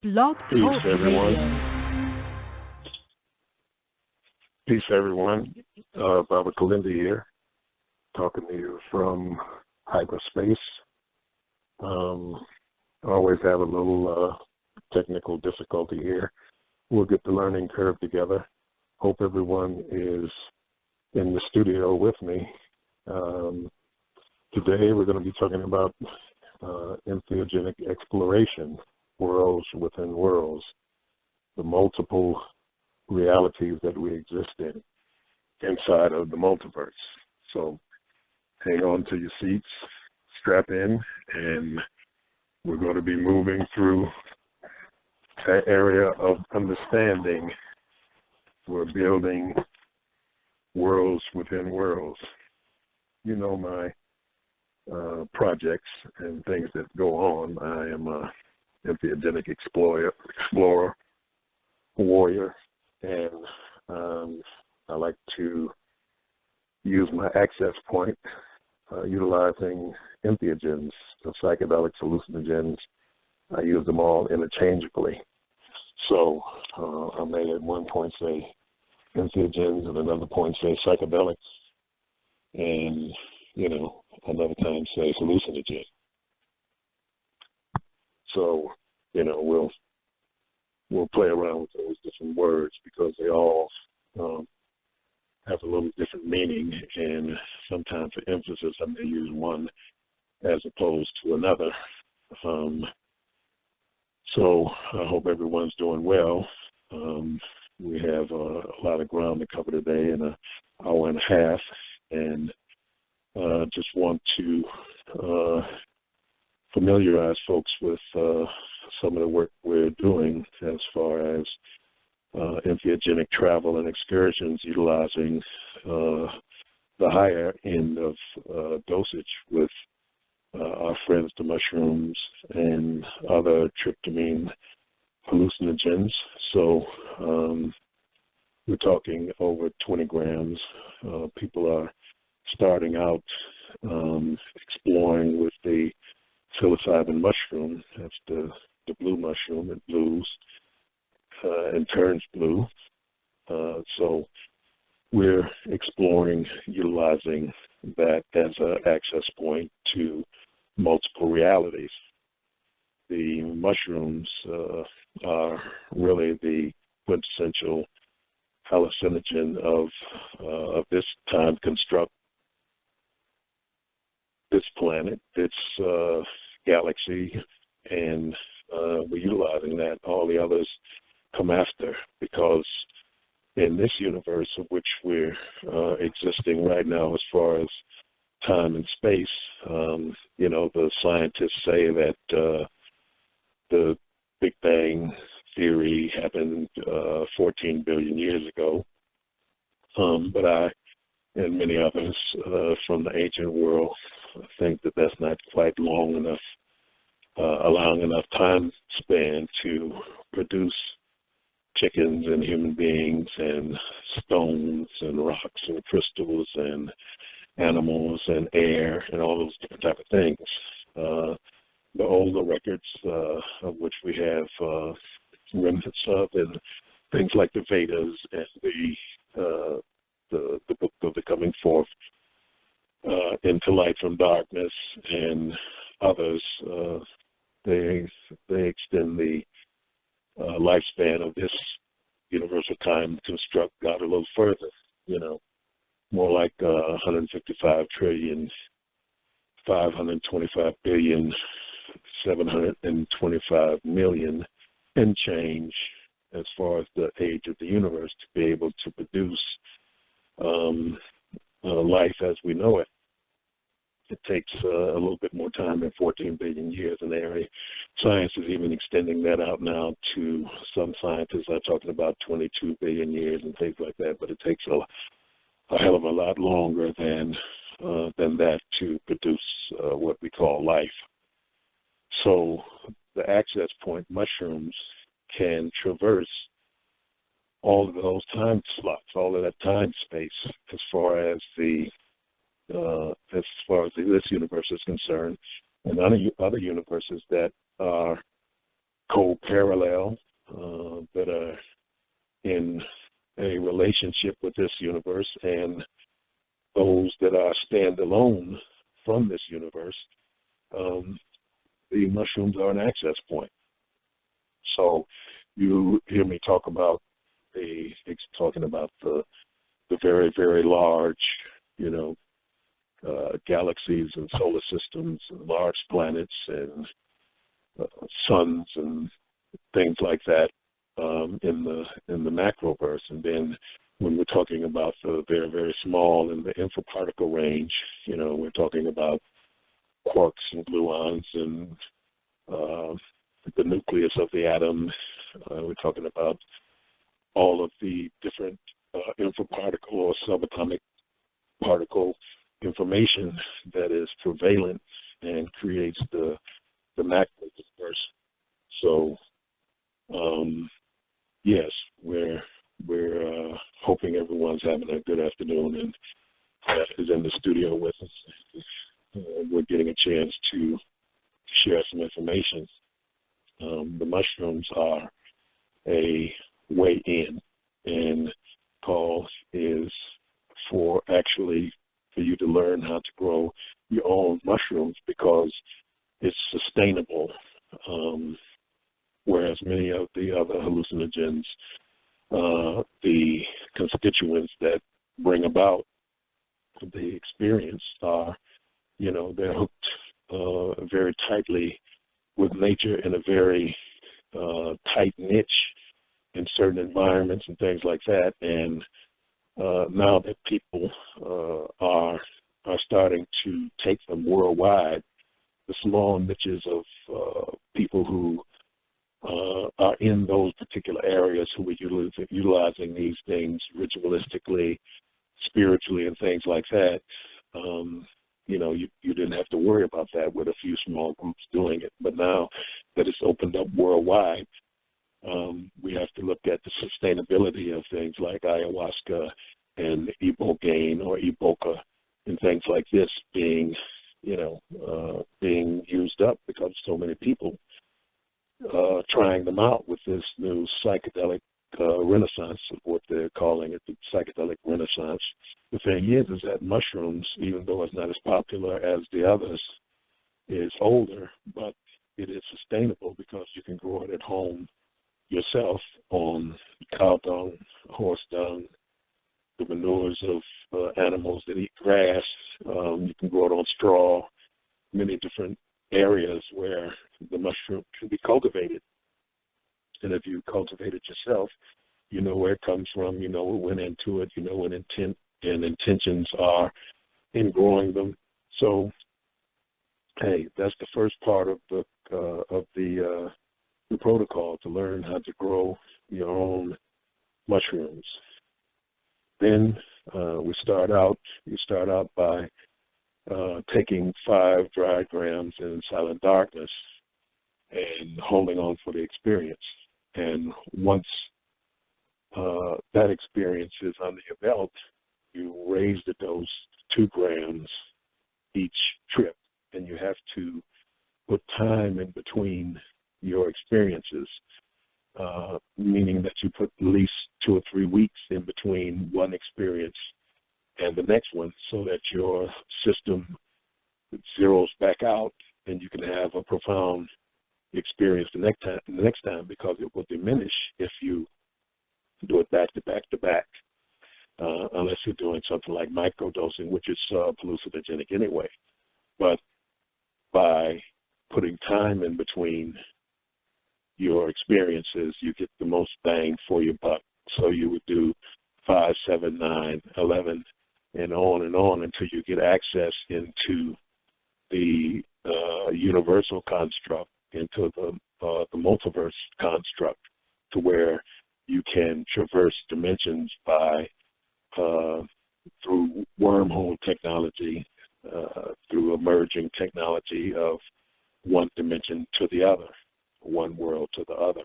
Blog Peace, Talk everyone. Radio. Peace, everyone. Baba Kilindi here, talking to you from hyperspace. Always have a little technical difficulty here. We'll get the learning curve together. Hope everyone is in the studio with me. Today we're going to be talking about entheogenic exploration, worlds within worlds, the multiple realities that we exist in inside of the multiverse. So hang on to your seats, strap in, and we're going to be moving through that area of understanding. We're building worlds within worlds. You know my projects and things that go on. I am a Entheogenic Explorer, warrior, and I like to use my access point utilizing entheogens, the psychedelics, hallucinogens. I use them all interchangeably. So I may at one point say entheogens and another point say psychedelics, and, another time say hallucinogen. So, we'll play around with those different words because they all have a little different meaning, and sometimes for emphasis I may use one as opposed to another. So I hope everyone's doing well. We have a lot of ground to cover today in an hour and a half, and just want to familiarize folks with some of the work we're doing as far as entheogenic travel and excursions utilizing the higher end of dosage with our friends, the mushrooms, and other tryptamine hallucinogens. So we're talking over 20 grams. People are starting out exploring with the psilocybin mushroom. That's the blue mushroom. It blues and turns blue. So we're exploring utilizing that as an access point to multiple realities. The mushrooms are really the quintessential hallucinogen of this time construct, this planet, this galaxy, and we're utilizing that. All the others come after, because in this universe of which we're existing right now as far as time and space, the scientists say that the Big Bang theory happened 14 billion years ago. But I and many others from the ancient world think that that's not quite long enough, allowing enough time span to produce chickens and human beings and stones and rocks and crystals and animals and air and all those different type of things. The older records of which we have remnants of, and things like the Vedas and the book of the coming forth into light from darkness and others, they extend the lifespan of this universal time construct out a little further, more like 155 trillion, 525 billion, 725 million and change as far as the age of the universe to be able to produce life as we know it. It takes a little bit more time than 14 billion years, and science is even extending that out now to some scientists are talking about 22 billion years and things like that, but it takes a hell of a lot longer than that to produce what we call life. So the access point mushrooms can traverse all of those time slots, all of that time space, as far as this universe is concerned, and other universes that are co-parallel, that are in a relationship with this universe, and those that are standalone from this universe. The mushrooms are an access point. So you hear me talking about the very, very large, galaxies and solar systems and large planets and suns and things like that in the macroverse. And then when we're talking about the very, very small in the infraparticle range, we're talking about quarks and gluons and the nucleus of the atom. We're talking about all of the different infraparticle or subatomic particle information that is prevalent and creates the macroverse. So, yes, we're hoping everyone's having a good afternoon and is in the studio with us. We're getting a chance to share some information. The mushrooms are a way in, and call is for you to learn how to grow your own mushrooms because it's sustainable. Whereas many of the other hallucinogens, the constituents that bring about the experience are, they're hooked very tightly with nature in a very tight niche in certain environments and things like that. And now that people are starting to take them worldwide, the small niches of people who are in those particular areas who are utilizing these things ritualistically, spiritually, and things like that, you didn't have to worry about that with a few small groups doing it. But now that it's opened up worldwide, we have to look at the sustainability of things like ayahuasca and ibogaine or iboka and things like this being used up because so many people trying them out with this new psychedelic renaissance, of what they're calling it, the psychedelic renaissance. The thing is that mushrooms, even though it's not as popular as the others, is older, but it is sustainable because you can grow it at home yourself on cow dung, horse dung, the manures of animals that eat grass. You can grow it on straw, many different areas where the mushroom can be cultivated. And if you cultivate it yourself, you know where it comes from, you know what went into it, you know what intent and intentions are in growing them. So, hey, that's the first part of the protocol, to learn how to grow your own mushrooms. Then you start out by taking 5 dry grams in silent darkness and holding on for the experience. And once that experience is under your belt, you raise the dose 2 grams each trip, and you have to put time in between your experiences, meaning that you put at least 2 or 3 weeks in between one experience and the next one, so that your system zeroes back out and you can have a profound experience the next time, because it will diminish if you do it back to back to back, unless you're doing something like microdosing, which is hallucinogenic anyway. But by putting time in between your experiences, you get the most bang for your buck. So you would do 5, 7, 9, 11, and on until you get access into the universal construct, into the multiverse construct, to where you can traverse dimensions by through wormhole technology, through emerging technology of one dimension to the other, one world to the other,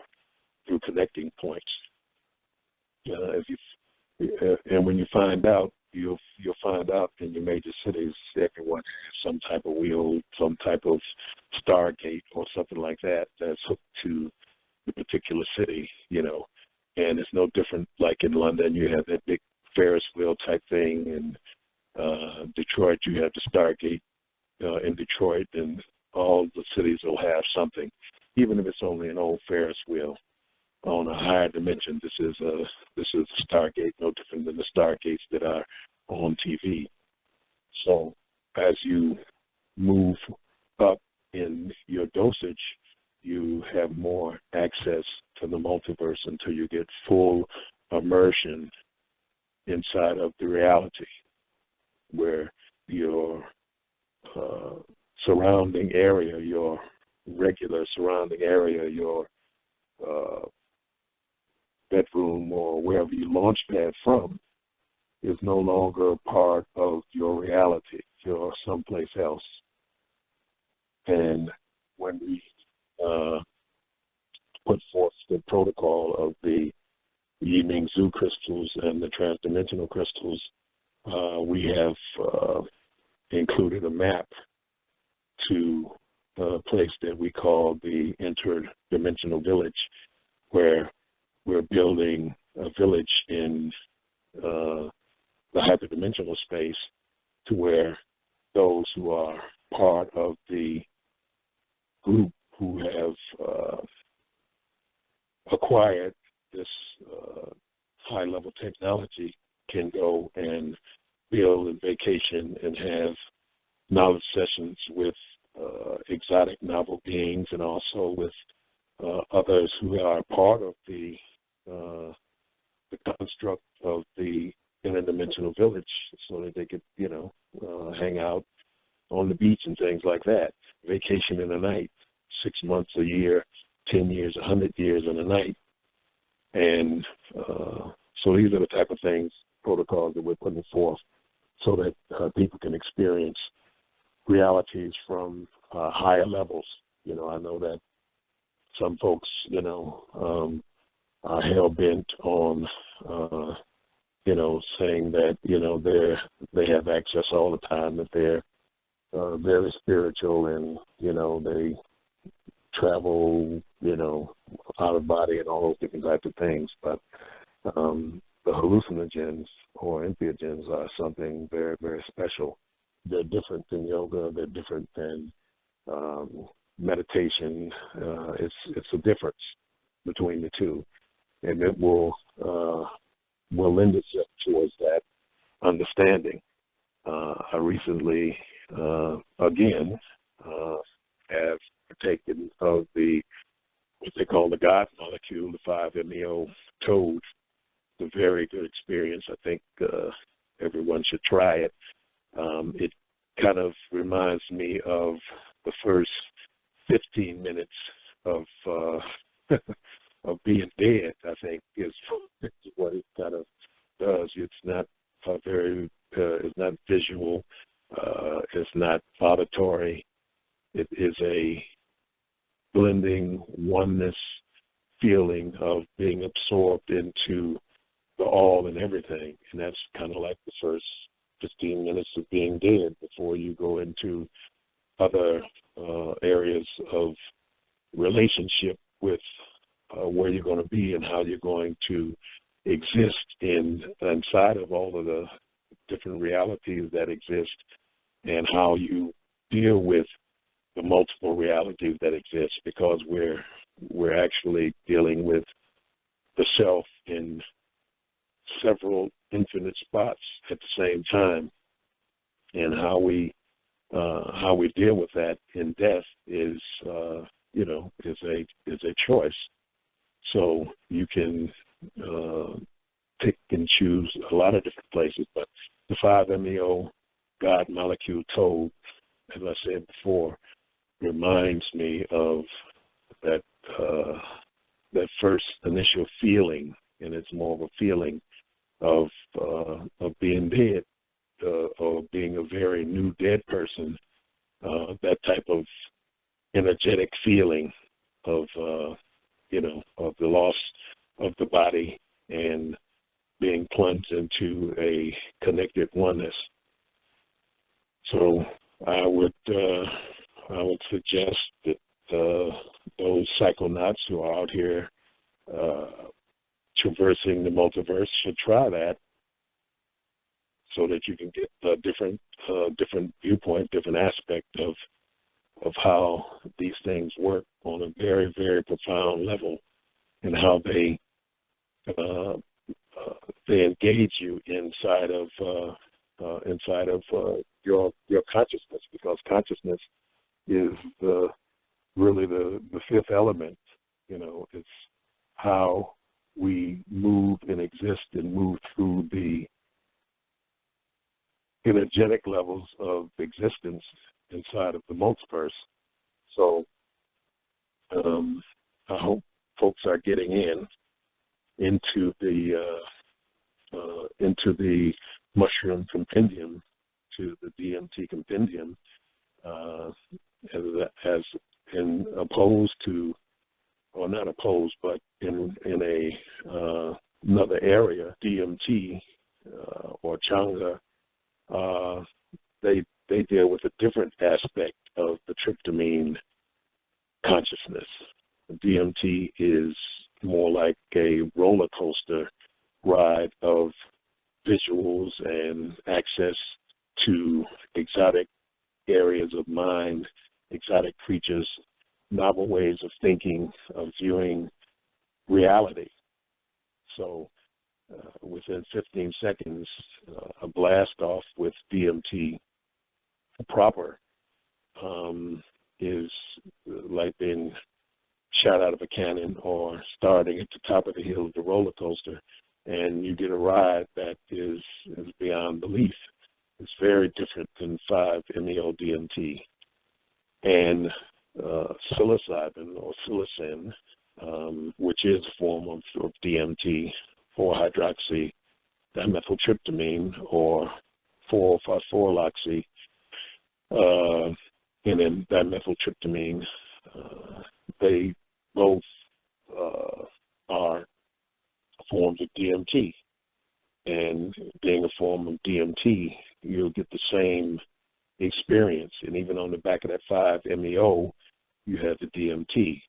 through connecting points. And when you find out, you'll find out in your major cities, everyone has some type of wheel, some type of Stargate or something like that that's hooked to the particular city, and it's no different. Like in London, you have that big Ferris wheel type thing, and Detroit, you have the Stargate in Detroit, and all the cities will have something, even if it's only an old Ferris wheel on a higher dimension. This is a Stargate, no different than the Stargates that are on TV. So as you move up in your dosage, you have more access to the multiverse until you get full immersion inside of the reality, where your surrounding area, your regular surrounding area, your bedroom or wherever you launch pad from, is no longer part of your reality. You're someplace else. And when we put forth the protocol of the Yi Zoo crystals and the transdimensional crystals, we have included a map to a place that we call the interdimensional village, where we're building a village in the hyperdimensional space, to where those who are part of the group who have acquired this high-level technology can go and build and vacation and have knowledge sessions with exotic novel beings, and also with others who are part of the construct of the interdimensional village, so that they could, hang out on the beach and things like that. Vacation in a night, 6 months, a year, 10 years, 100 years in a night. And so these are the type of things, protocols that we're putting forth, so that people can experience realities from higher levels. I know that some folks, are hell-bent on, saying that, they have access all the time, that they're very spiritual, and, they travel, out of body and all those different types of things. But the hallucinogens or entheogens are something very, very special. They're different than yoga. They're different than meditation. It's a difference between the two, and it will lend itself towards that understanding. I recently, again, have partaken of what they call the God molecule, the 5-MeO toad. It's a very good experience. I think everyone should try it. It kind of reminds me of the first 15 minutes of of being dead, I think, is what it kind of does. It's not it's not visual, it's not auditory. It is a blending oneness feeling of being absorbed into the all and everything. And that's kind of like the first 15 minutes of being dead before you go into other areas of relationship with where you're going to be and how you're going to exist inside of all of the different realities that exist, and how you deal with the multiple realities that exist, because we're actually dealing with the self in several infinite spots at the same time, and how we deal with that in death is a choice. So you can pick and choose a lot of different places, but the 5-MeO God molecule toad, as I said before, reminds me of that first initial feeling, and it's more of a feeling of being dead, or being a very new dead person. That type of energetic feeling of of the loss of the body and being plunged into a connected oneness. So I would suggest that those psychonauts who are out here traversing the multiverse should try that, so that you can get a different viewpoint, different aspect of how these things work on a very, very profound level, and how they engage you inside of your consciousness, because consciousness is really the fifth element. It's how we move and exist and move through the energetic levels of existence inside of the multiverse. So I hope folks are getting into the mushroom compendium, to the DMT compendium, as in opposed to, or not opposed, but in another area, DMT or Changa. They deal with a different aspect of the tryptamine consciousness. DMT is more like a roller coaster ride of visuals and access to exotic areas of mind, exotic creatures, novel ways of thinking, of viewing reality. So within 15 seconds, a blast off with DMT proper is like being shot out of a cannon, or starting at the top of the hill of the roller coaster, and you get a ride that is beyond belief. It's very different than 5-MeO-DMT. And psilocybin or psilocin, which is a form of DMT, 4-hydroxy-dimethyltryptamine, or 4-phosphoraloxy, and then dimethyltryptamine. They both are forms of DMT. And being a form of DMT, you'll get the same experience. And even on the back of that 5-MeO, you have the DMT.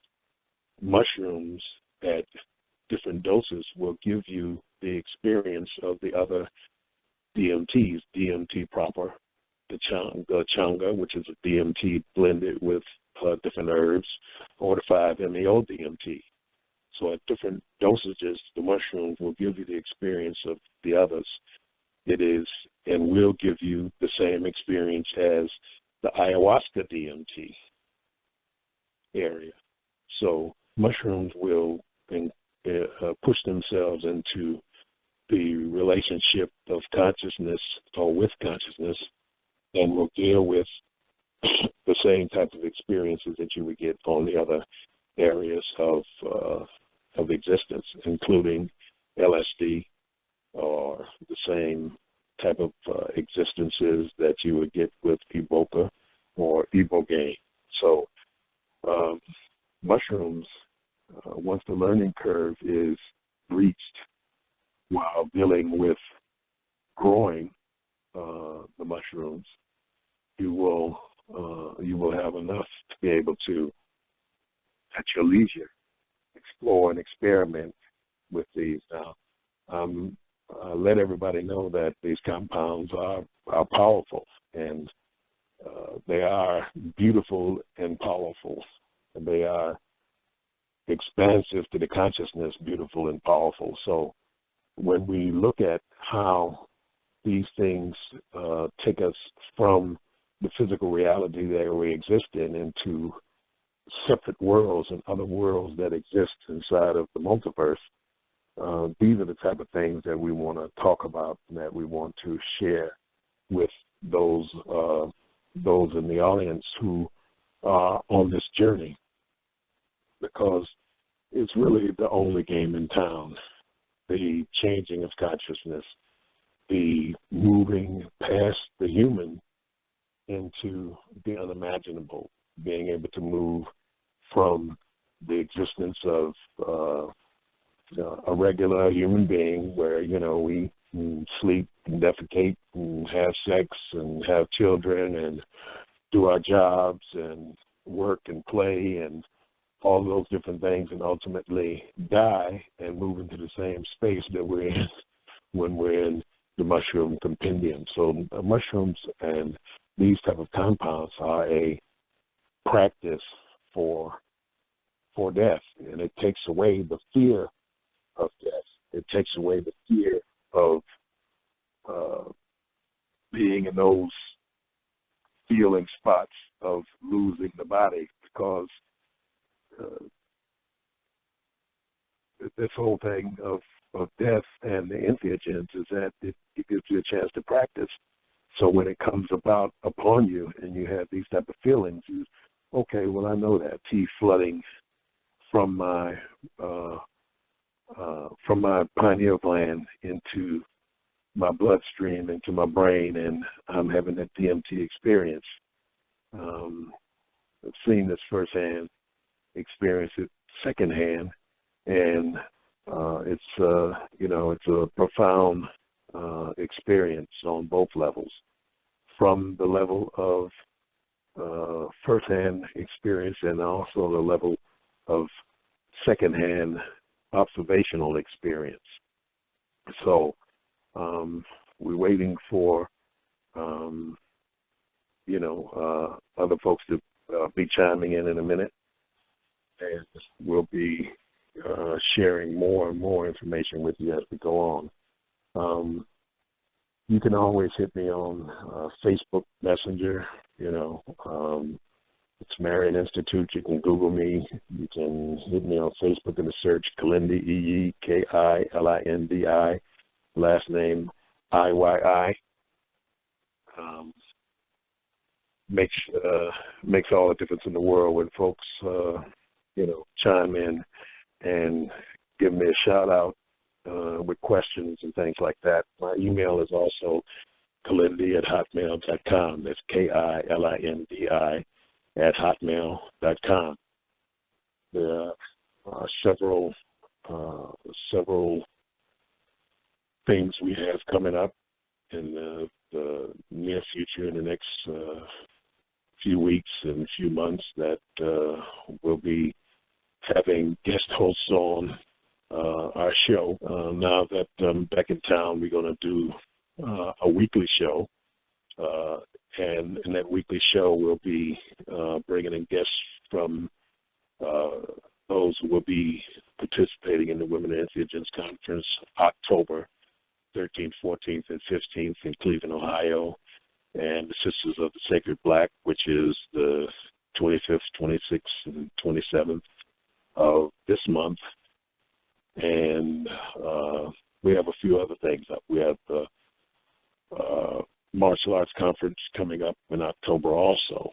Mushrooms at different doses will give you the experience of the other DMTs, DMT proper, the Changa, which is a DMT blended with different herbs, or the 5-MeO-DMT. So at different dosages, the mushrooms will give you the experience of the others. It is, and will give you the same experience as the ayahuasca DMT area. So mushrooms will push themselves into the relationship of consciousness, or with consciousness, and will deal with the same type of experiences that you would get on the other areas of existence, including LSD, or the same type of existences that you would get with Iboga or Ibogaine. So mushrooms, once the learning curve is reached while dealing with growing the mushrooms, you will have enough to be able to, at your leisure, explore and experiment with these. Now, let everybody know that these compounds are powerful, and they are beautiful and powerful, and they are expansive to the consciousness, beautiful and powerful. So when we look at how these things take us from the physical reality that we exist in into separate worlds and other worlds that exist inside of the multiverse, these are the type of things that we want to talk about and that we want to share with those in the audience who are on this journey, because it's really the only game in town. The changing of consciousness, the moving past the human into the unimaginable, being able to move from the existence of a regular human being where, we sleep and defecate and have sex and have children and do our jobs and work and play and all of those different things and ultimately die and move into the same space that we're in when we're in the mushroom compendium. So mushrooms and these type of compounds are a practice for death, and it takes away the fear of death. It takes away the fear of being in those feeling spots of losing the body, because this whole thing of death and the entheogens is that it gives you a chance to practice. So when it comes about upon you and you have these type of feelings, okay, well, I know that T flooding from my pineal gland into my bloodstream, into my brain, and I'm having that DMT experience. I've seen this firsthand, experienced it secondhand, and it's a profound experience on both levels. From the level of firsthand experience and also the level of secondhand observational experience. So we're waiting for other folks to be chiming in a minute, and we'll be sharing more and more information with you as we go on. You can always hit me on Facebook Messenger. It's Marian Institute. You can Google me. You can hit me on Facebook in the search Kilindi Iyi, Kilindi, last name Iyyi. Makes all the difference in the world when folks chime in and give me a shout out with questions and things like that. My email is also kilindi@hotmail.com. That's KILINDI @hotmail.com. There are several things we have coming up in the near future, in the next few weeks and few months, that we'll be having guest hosts on our show. Now that I'm back in town, we're going to do a weekly show. And in that weekly show, we'll be bringing in guests from those who will be participating in the Women and Entheogens Conference, October 13th, 14th, and 15th in Cleveland, Ohio, and the Sisters of the Sacred Black, which is the 25th, 26th, and 27th of this month. And we have a few other things up. We have the Martial Arts Conference coming up in October also.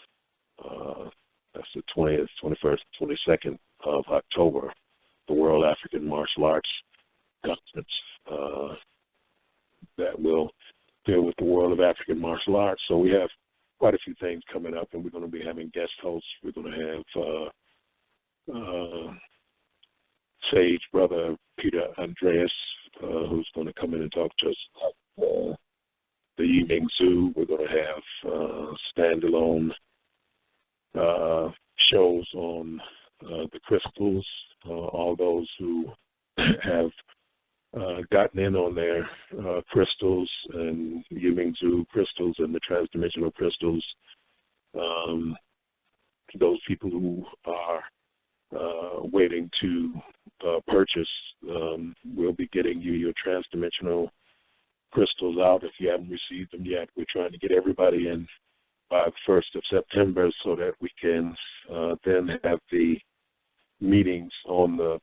That's the 20th, 21st, 22nd of October, the World African Martial Arts Conference that will deal with the world of African martial arts. So we have quite a few things coming up, and we're going to be having guest hosts. We're going to have Sage Brother Peter Andreas, who's going to come in and talk to us about the Yiming Zoo. We're going to have standalone shows on the crystals. All those who have gotten in on their crystals and Yiming Zoo crystals and the transdimensional crystals, those people who are waiting to purchase, we'll be getting you your transdimensional crystals out if you haven't received them yet. We're trying to get everybody in by the 1st of September so that we can then have the meetings on the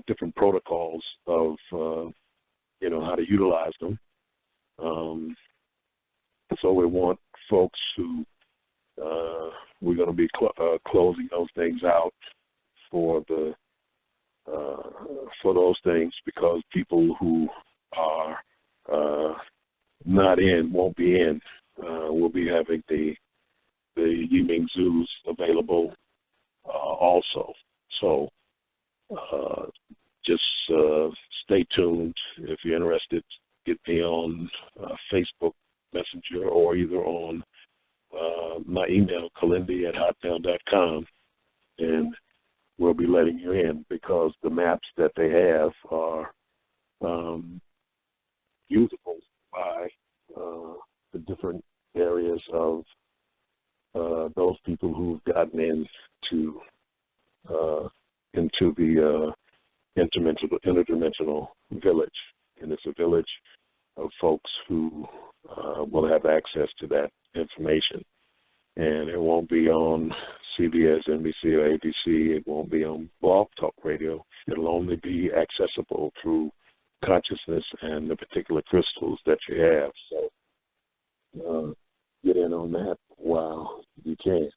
different protocols of how to utilize them. So we want folks who we're going to be closing those things out for those things, because people who are not in won't be in. We'll be having the Yiming Zoos available also. So just stay tuned. If you're interested, get me on Facebook Messenger or either on my email, Kilindi@hotmail.com. And will be letting you in, because the maps that they have are usable by the different areas of those people who've gotten into the interdimensional village. And it's a village of folks who will have access to that information. And it won't be on CBS, NBC, or ABC. It won't be on Blog Talk Radio. It'll only be accessible through consciousness and the particular crystals that you have. So get in on that while you can.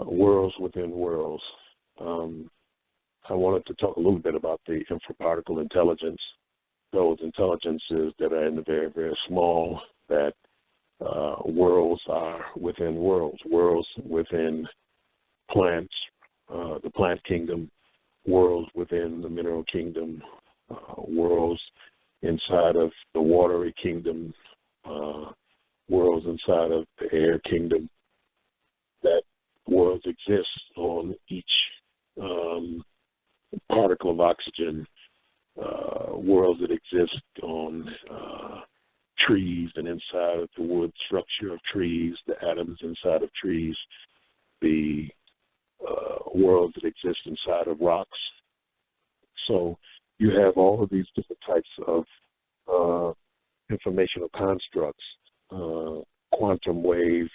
Worlds within worlds. I wanted to talk a little bit about the infraparticle intelligence, those intelligences that are in the very, very small, that worlds are within worlds, worlds within plants, the plant kingdom, worlds within the mineral kingdom, worlds inside of the watery kingdom, worlds inside of the air kingdom. That worlds exist on each particle of oxygen, worlds that exist on trees and inside of the wood structure of trees, the atoms inside of trees, the worlds that exist inside of rocks. So you have all of these different types of informational constructs, quantum wave,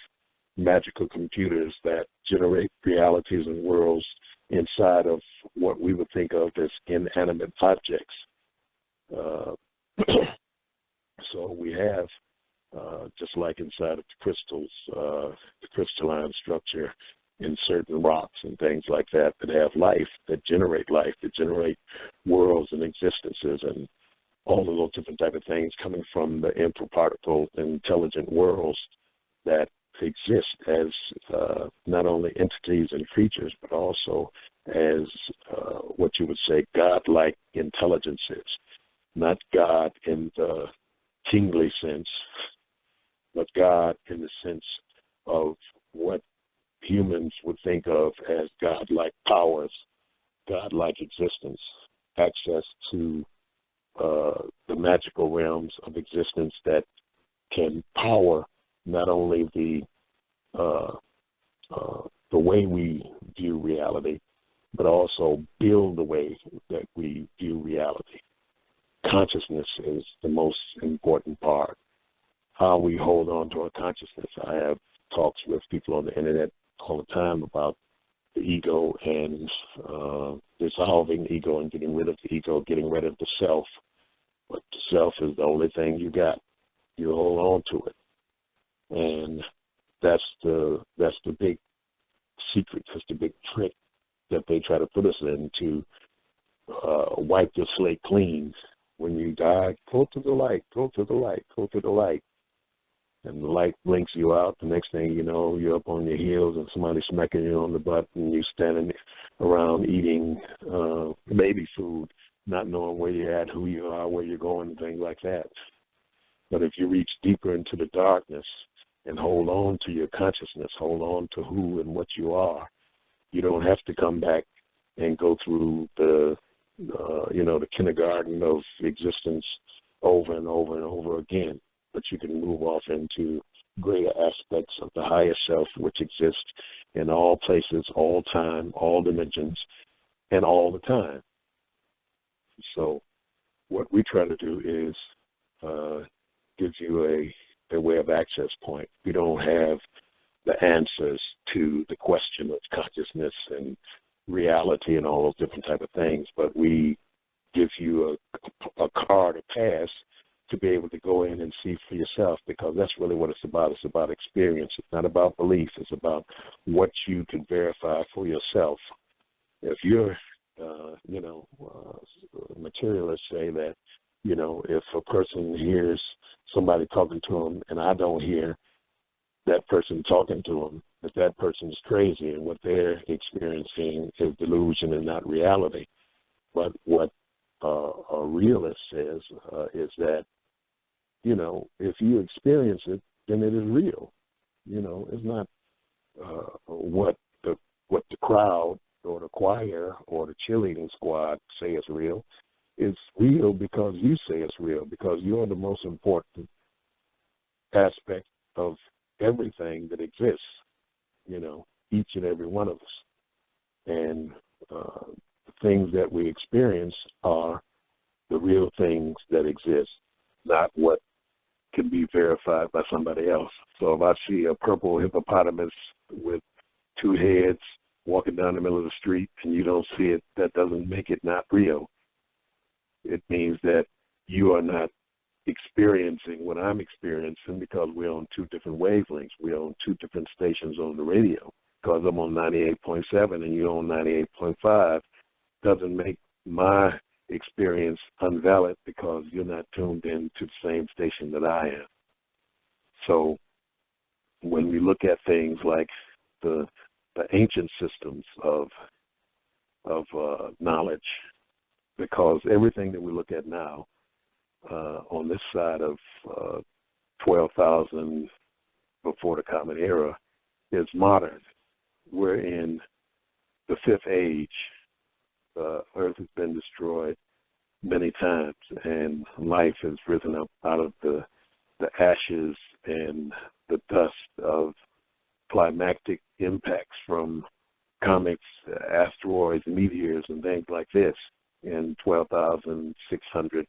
magical computers that generate realities and worlds inside of what we would think of as inanimate objects. So we have, just like inside of the crystals, the crystalline structure in certain rocks and things like that have life, that generate worlds and existences and all of those different type of things coming from the infraparticle intelligent worlds that exist as not only entities and creatures, but also as what you would say God-like intelligences. Not God in the kingly sense, but God in the sense of what humans would think of as God-like powers, God-like existence, access to the magical realms of existence that can power not only the way we view reality, but also build the way that we view reality. Consciousness is the most important part. How we hold on to our consciousness. I have talks with people on the internet all the time about the ego and dissolving the ego and getting rid of the ego, getting rid of the self. But the self is the only thing you got. You hold on to it. And that's the big secret, that's the big trick that they try to put us in, to wipe your slate clean. When you die, go to the light, go to the light, go to the light. And the light blinks you out. The next thing you know, you're up on your heels and somebody's smacking you on the butt and you're standing around eating baby food, not knowing where you're at, who you are, where you're going, and things like that. But if you reach deeper into the darkness and hold on to your consciousness, hold on to who and what you are, you don't have to come back and go through the kindergarten of existence over and over and over again. But you can move off into greater aspects of the higher self, which exists in all places, all time, all dimensions, and all the time. So what we try to do is give you a way of access point. We don't have the answers to the question of consciousness and reality and all those different type of things, but we give you a card, a pass, to be able to go in and see for yourself, because that's really what it's about. It's about experience. It's not about belief. It's about what you can verify for yourself. If you're, materialists say that, if a person hears somebody talking to them and I don't hear that person talking to them, that person's crazy and what they're experiencing is delusion and not reality. But what a realist says is that, if you experience it, then it is real. It's not what the what the crowd or the choir or the cheerleading squad say is real. It's real because you say it's real, because you're the most important aspect of everything that exists, each and every one of us. And the things that we experience are the real things that exist, not what can be verified by somebody else. So if I see a purple hippopotamus with two heads walking down the middle of the street and you don't see it, that doesn't make it not real. It means that you are not experiencing what I'm experiencing, because we're on two different wavelengths. We're on two different stations on the radio. Because I'm on 98.7 and you're on 98.5 doesn't make my experience invalid, because you're not tuned in to the same station that I am. So when we look at things like the ancient systems of knowledge, because everything that we look at now on this side of 12,000 before the Common Era is modern. We're in the fifth age. Earth has been destroyed many times, and life has risen up out of the ashes and the dust of climactic impacts from comets, asteroids, meteors, and things like this in 12,600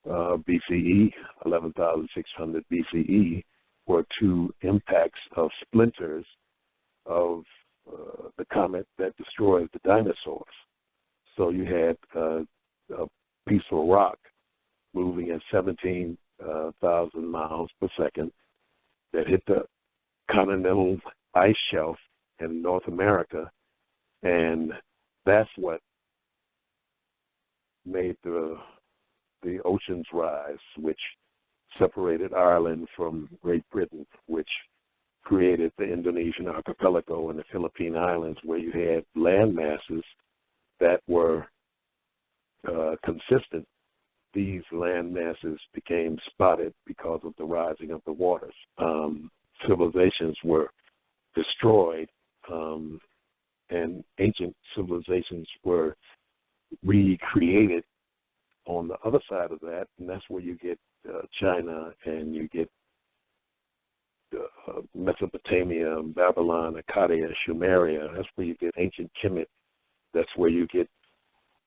BCE, 11,600 BCE, were two impacts of splinters of the comet that destroyed the dinosaurs. So you had a piece of rock moving at 17,000 miles per second that hit the continental ice shelf in North America, and that's what made the oceans rise, which separated Ireland from Great Britain, which created the Indonesian archipelago and the Philippine Islands, where you had land masses that were consistent. These land masses became spotted because of the rising of the waters. Civilizations were destroyed, and ancient civilizations were recreated on the other side of that, and that's where you get China, and you get Mesopotamia, Babylon, Akkadian, Sumeria. That's where you get ancient Kemet. That's where you get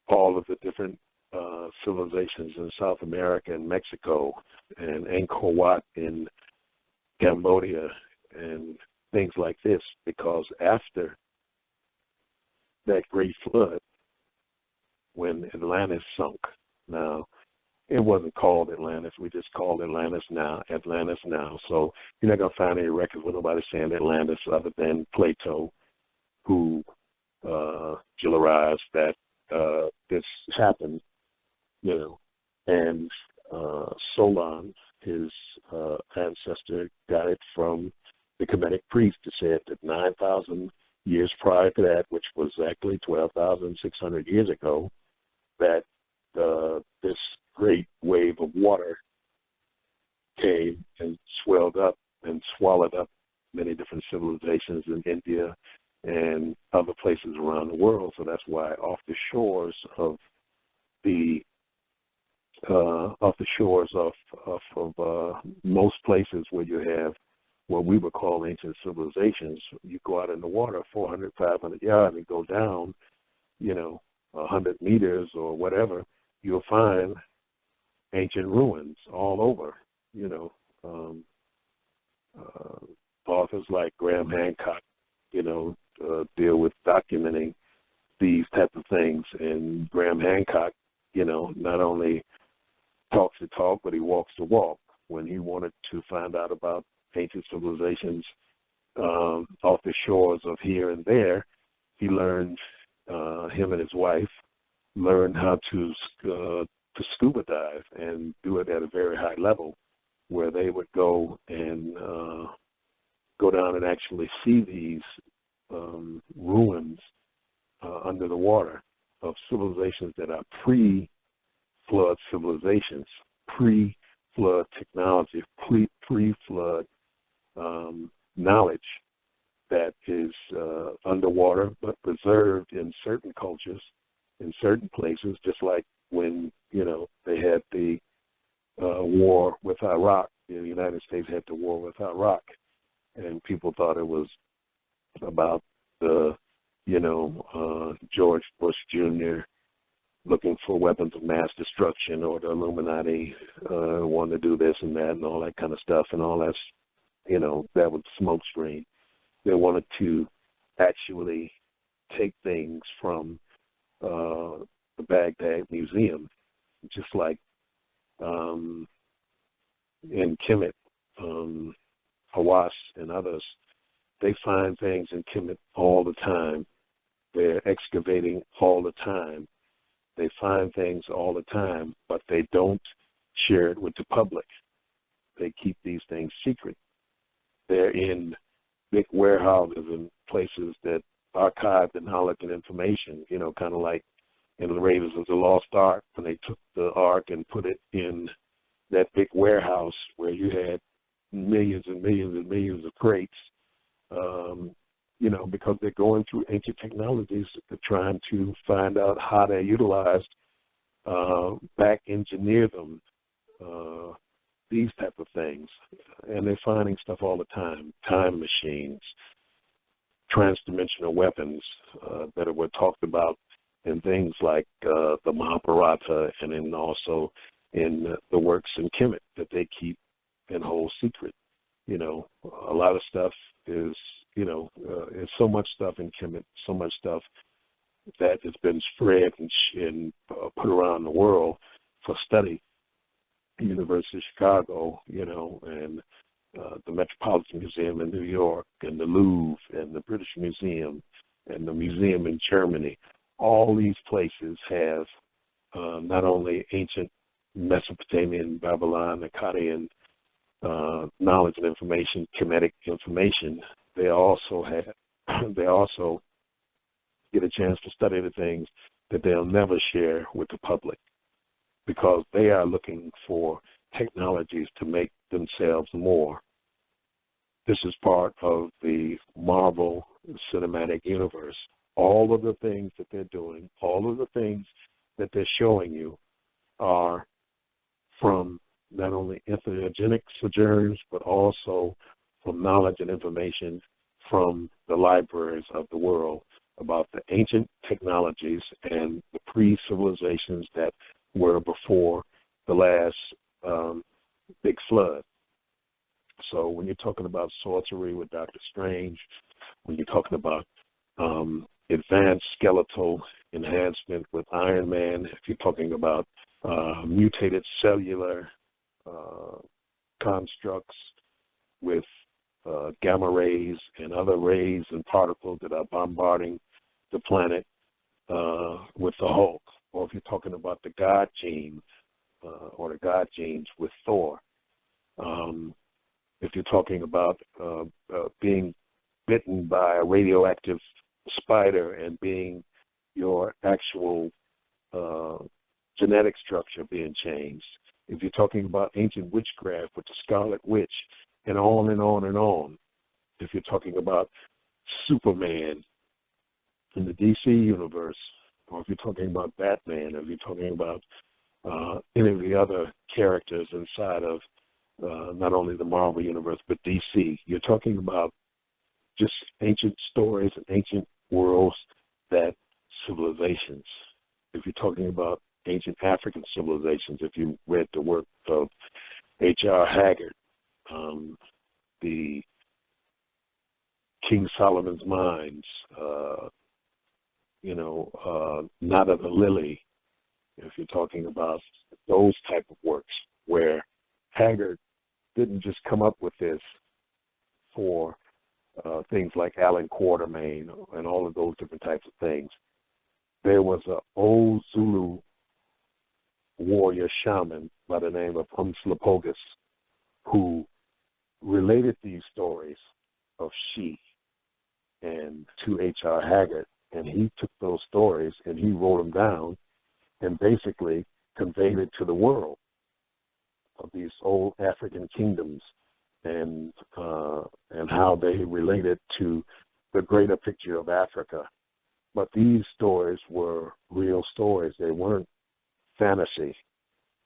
all of the different civilizations in South America and Mexico, and Angkor Wat in Cambodia, and things like this, because after that great flood, when Atlantis sunk, now it wasn't called Atlantis, we just called Atlantis now. So you're not going to find any records with nobody saying Atlantis other than Plato, who popularized that this happened, and Solon, his ancestor, got it from the Kemetic priest, who said that 9,000 years prior to that, which was exactly 12,600 years ago, that this great wave of water came and swelled up and swallowed up many different civilizations in India and other places around the world. So that's why off the shores of most places where you have what we would call ancient civilizations, you go out in the water 400, 500 yards and go down, 100 meters or whatever, you'll find ancient ruins all over. Authors like Graham Hancock, deal with documenting these types of things. And Graham Hancock, not only talks the talk, but he walks the walk. When he wanted to find out about ancient civilizations off the shores of here and there, he learned, him and his wife learned how to scuba dive and do it at a very high level, where they would go and go down and actually see these ruins under the water of civilizations that are pre-flood civilizations, pre-flood technology, pre-flood knowledge that is underwater but preserved in certain cultures, in certain places, just like when, they had the war with Iraq. The United States had the war with Iraq, and people thought it was about the, George Bush Jr. looking for weapons of mass destruction, or the Illuminati wanted to do this and that and all that kind of stuff, and all that's, that was smoke screen. They wanted to actually take things from the Baghdad Museum, just like in Kemet, Hawass, and others. They find things in Kemet all the time. They're excavating all the time. They find things all the time, but they don't share it with the public. They keep these things secret. They're in big warehouses and places that archive the knowledge and information, kind of like in the Raiders of the Lost Ark, when they took the Ark and put it in that big warehouse where you had millions and millions and millions of crates, because they're going through ancient technologies. They're trying to find out how they're utilized, back engineer them, these type of things. And they're finding stuff all the time, time machines, transdimensional weapons that were talked about in things like the Mahabharata, and then also in the works in Kemet that they keep and hold secret. A lot of stuff is, there's so much stuff in Kemet, so much stuff that has been spread and put around the world for study. The University of Chicago, and the Metropolitan Museum in New York, and the Louvre, and the British Museum, and the museum in Germany. All these places have not only ancient Mesopotamian, Babylon, Akkadian knowledge and information, Kemetic information. They also get a chance to study the things that they'll never share with the public, because they are looking for technologies to make themselves more. This is part of the Marvel Cinematic Universe. All of the things that they're doing, all of the things that they're showing you are from not only entheogenic sojourns, but also from knowledge and information from the libraries of the world about the ancient technologies and the pre-civilizations that were before the last big flood. So when you're talking about sorcery with Dr. Strange, when you're talking about advanced skeletal enhancement with Iron Man, if you're talking about mutated cellular constructs with gamma rays and other rays and particles that are bombarding the planet with the Hulk, or if you're talking about the God genes or the God genes with Thor, if you're talking about being bitten by a radioactive spider and being your actual genetic structure being changed, if you're talking about ancient witchcraft with the Scarlet Witch, and on and on and on, if you're talking about Superman in the DC universe, or if you're talking about Batman, or if you're talking about any of the other characters inside of not only the Marvel universe, but DC, you're talking about just ancient stories and ancient worlds, that civilizations. If you're talking about ancient African civilizations, if you read the work of H.R. Haggard, the King Solomon's Mines, Not of the Lily, if you're talking about those type of works, where Haggard didn't just come up with this for things like Alan Quatermain and all of those different types of things. There was an old Zulu warrior shaman by the name of Umslopogus who related these stories of She and to H.R. Haggard, and he took those stories and he wrote them down and basically conveyed it to the world of these old African kingdoms and how they related to the greater picture of Africa. But these stories were real stories. They weren't fantasy,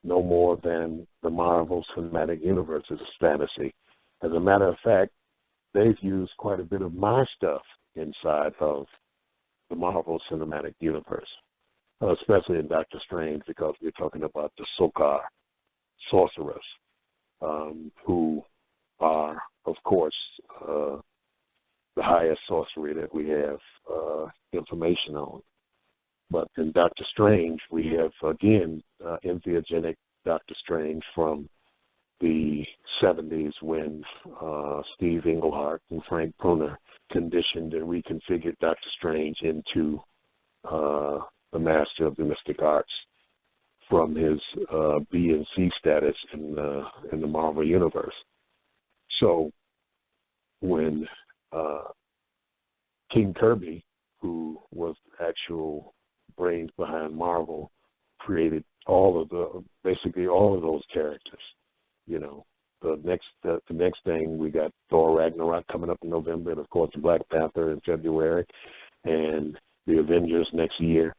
no more than the Marvel Cinematic Universe is fantasy. As a matter of fact, they've used quite a bit of my stuff inside of the Marvel Cinematic Universe, especially in Doctor Strange, because we're talking about the Sokar sorcerers, who are, of course, the highest sorcery that we have information on. But in Doctor Strange, we have, again, entheogenic Doctor Strange from the 70s when Steve Englehart and Frank Pruner conditioned and reconfigured Doctor Strange into the master of the mystic arts from his B and C status in the Marvel Universe. So when King Kirby, who was the actual brains behind Marvel, created basically all of those characters. You know, the next thing, we got Thor Ragnarok coming up in November, and of course Black Panther in February, and the Avengers next year.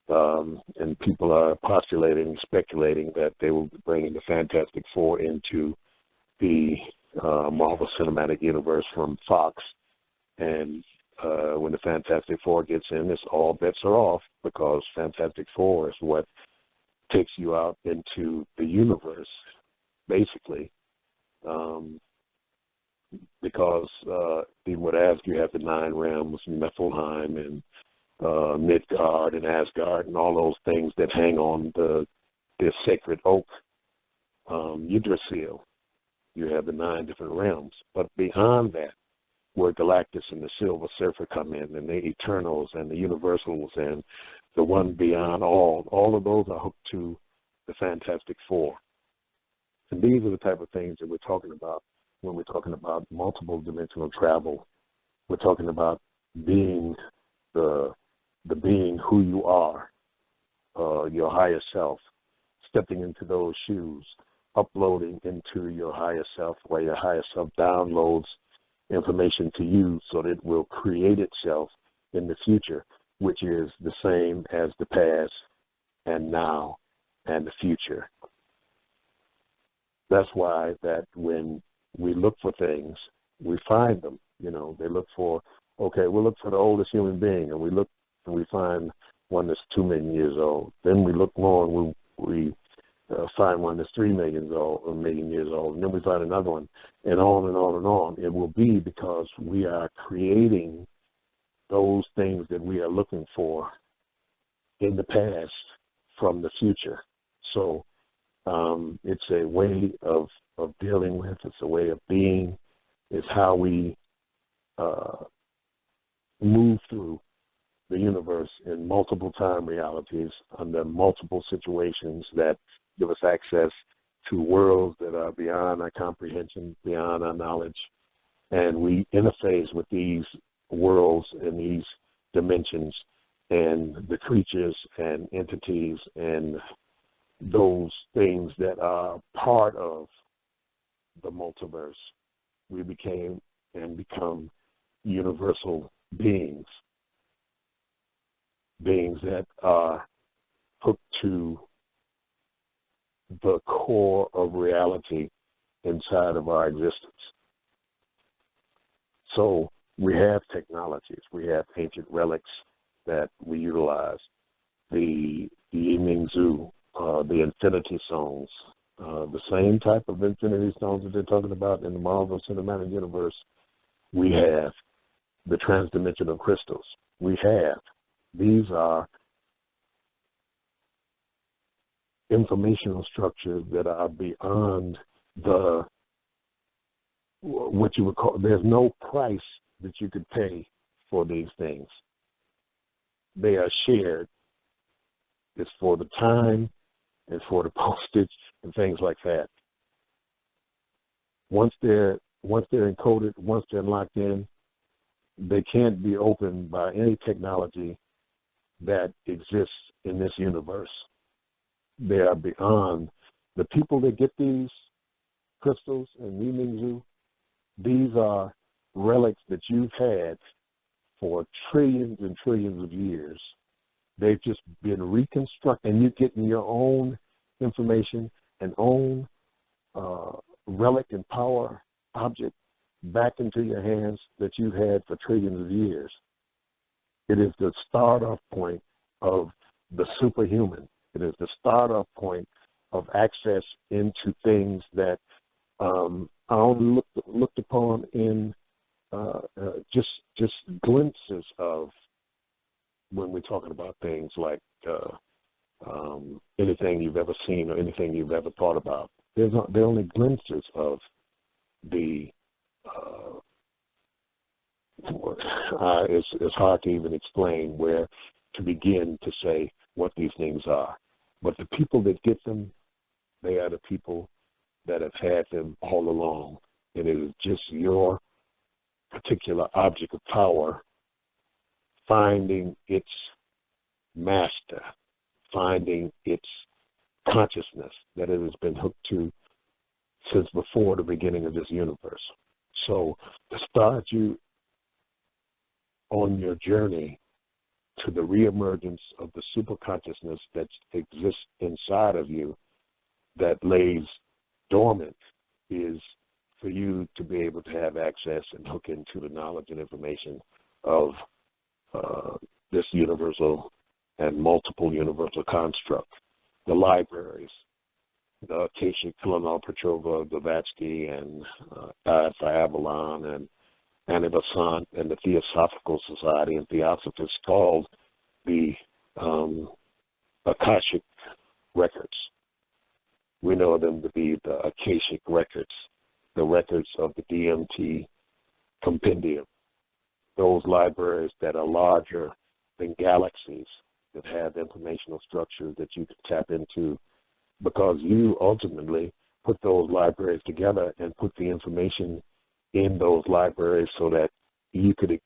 And people are postulating, speculating that they will be bringing the Fantastic Four into the Marvel Cinematic Universe from Fox. And when the Fantastic Four gets in, all bets are off, because Fantastic Four is what takes you out into the universe, basically. Because in what Asgard, you have the 9 realms, Niflheim and Midgard and Asgard and all those things that hang on the sacred oak, Yggdrasil. You have the 9 different realms. But beyond that, where Galactus and the Silver Surfer come in, and the Eternals and the Universals and the one beyond all of those are hooked to the Fantastic Four. And these are the type of things that we're talking about when we're talking about multiple dimensional travel. We're talking about being the being who you are, your higher self, stepping into those shoes, uploading into your higher self, where your higher self downloads information to you so that it will create itself in the future, which is the same as the past and now and the future. That's why that when we look for things, we find them. You know, they look for, okay, we'll look for the oldest human being, and we find one that's 2 million years old. Then we look more, and we find one that's 3 million years old, and then we find another one, and on and on and on. It will be because we are creating those things that we are looking for in the past from the future. So it's a way of dealing with, it's a way of being, it's how we move through the universe in multiple time realities under multiple situations that give us access to worlds that are beyond our comprehension, beyond our knowledge. And we interface with these worlds and these dimensions and the creatures and entities and those things that are part of the multiverse. We became and become universal beings that are hooked to the core of reality inside of our existence. So we have technologies, we have ancient relics that we utilize, the Yiming Zhu, the Infinity Stones, the same type of Infinity Stones that they're talking about in the Marvel Cinematic Universe. We have the transdimensional crystals. These are informational structures that are beyond what you would call, there's no price that you could pay for these things. They are shared. It's for the time, it's for the postage and things like that. Once they're encoded, once they're locked in, they can't be opened by any technology that exists in this universe. They are beyond. The people that get these crystals and Yiming Zhu, These are relics that you've had for trillions and trillions of years. They've just been reconstructed, and you're getting your own information and own relic and power object back into your hands that you've had for trillions of years. It is the start-off point of the superhuman. It is the start-off point of access into things that are only looked upon in just glimpses of when we're talking about things like anything you've ever seen or anything you've ever thought about. They're only glimpses of the. It's hard to even explain where to begin to say what these things are. But the people that get them, they are the people that have had them all along. And it is just your particular object of power finding its master, finding its consciousness that it has been hooked to since before the beginning of this universe. So to start you on your journey to the reemergence of the superconsciousness that exists inside of you that lays dormant is for you to be able to have access and hook into the knowledge and information of this universal and multiple universal construct. The libraries, the Akashic, Kilindi, Petrova, Blavatsky, and Avalon, and Anibasant, and the Theosophical Society and Theosophists called the Akashic records. We know them to be the Akashic records, the records of the DMT compendium, those libraries that are larger than galaxies, that have informational structures that you can tap into, because you ultimately put those libraries together and put the information in those libraries so that you could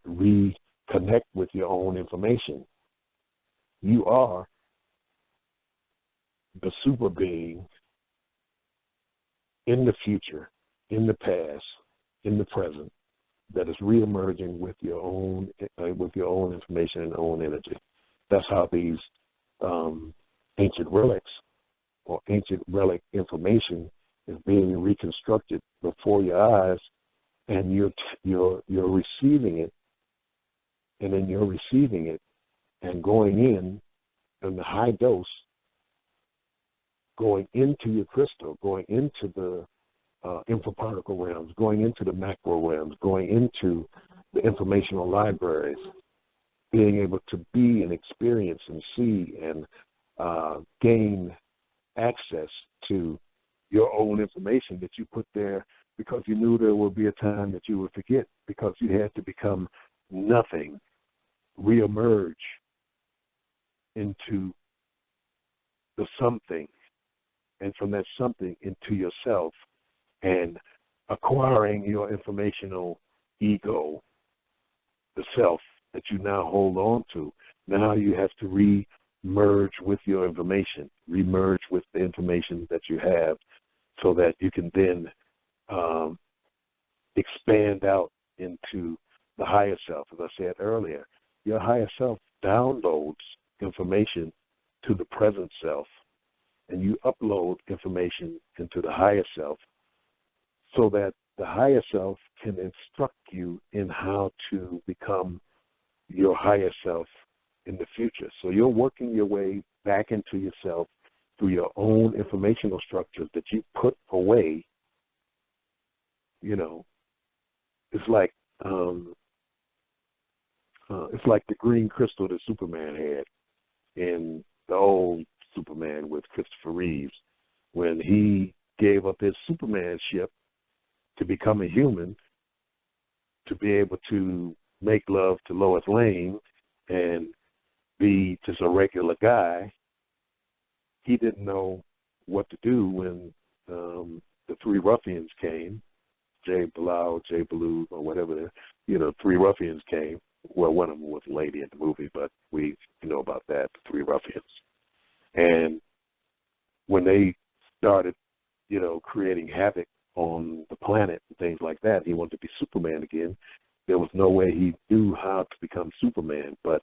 reconnect with your own information. You are the super being in the future, in the past, in the present, that is reemerging with your own information and own energy. That's how these ancient relics or ancient relic information is being reconstructed before your eyes, and you're receiving it, and then you're receiving it and going in the high dose, going into your crystal, going into the infraparticle realms, going into the macro realms, going into the informational libraries, being able to be and experience and see and gain access to your own information that you put there because you knew there would be a time that you would forget, because you had to become nothing, reemerge into the something, and from that something into yourself, and acquiring your informational ego, the self that you now hold on to. Now you have to re-merge with your information, re-merge with the information that you have, so that you can then expand out into the higher self. As I said earlier, your higher self downloads information to the present self, and you upload information into the higher self, so that the higher self can instruct you in how to become your higher self in the future. So you're working your way back into yourself through your own informational structures that you put away. You know, it's like the green crystal that Superman had in the old Superman with Christopher Reeves, when he gave up his Supermanship to become a human, to be able to make love to Lois Lane and be just a regular guy. He didn't know what to do when the three ruffians came, Jay Bilal, Jay Baloo, or whatever, three ruffians came. Well, one of them was a lady in the movie, but we know about that, the three ruffians. And when they started, creating havoc on the planet and things like that. He wanted to be Superman again. There was no way he knew how to become Superman, but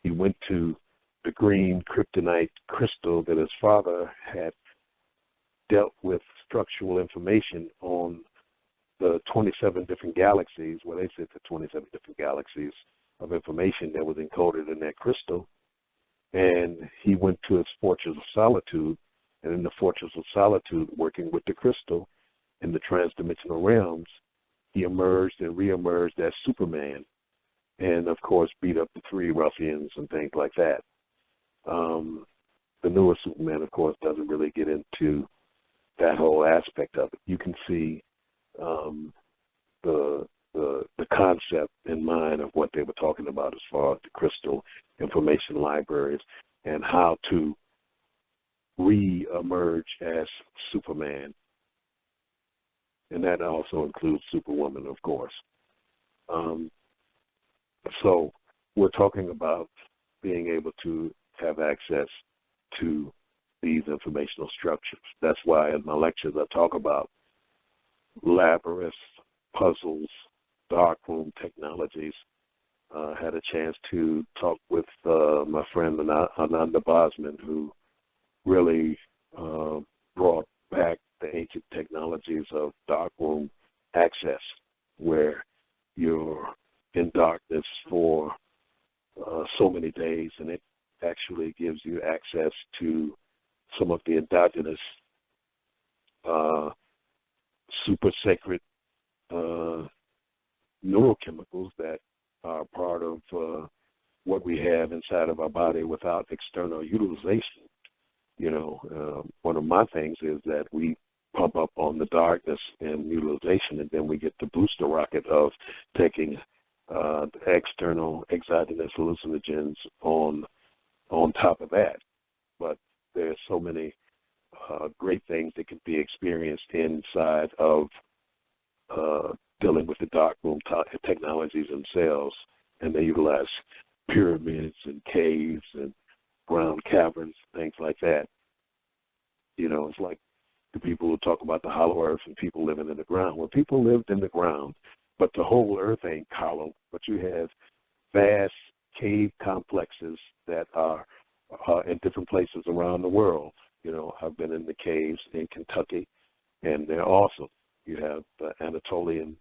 he went to the green kryptonite crystal that his father had dealt with structural information on the 27 different galaxies, well, they said the 27 different galaxies of information that was encoded in that crystal. And he went to his Fortress of Solitude, and in the Fortress of Solitude, working with the crystal in the transdimensional realms, he emerged and reemerged as Superman, and of course beat up the three ruffians and things like that. The newer Superman, of course, doesn't really get into that whole aspect of it. You can see the concept in mind of what they were talking about as far as the crystal information libraries and how to re-emerge as Superman. And that also includes Superwoman, of course. So we're talking about being able to have access to these informational structures. That's why in my lectures I talk about labyrinths, puzzles, darkroom technologies. I had a chance to talk with my friend Ananda Bosman, who really brought back the ancient technologies of darkroom access, where you're in darkness for so many days, and it actually gives you access to some of the endogenous super sacred neurochemicals that are part of what we have inside of our body without external utilization. You know, one of my things is that we pump up on the darkness and utilization, and then we get the booster rocket of taking the external exogenous hallucinogens on top of that. But there's so many great things that can be experienced inside of dealing with the darkroom technologies themselves, and they utilize pyramids and caves and ground caverns, things like that. You know, it's like the people who talk about the hollow earth and people living in the ground. Well, people lived in the ground, but the whole earth ain't hollow, but you have vast cave complexes that are in different places around the world. You know, I've been in the caves in Kentucky, and they're awesome. You have the Anatolian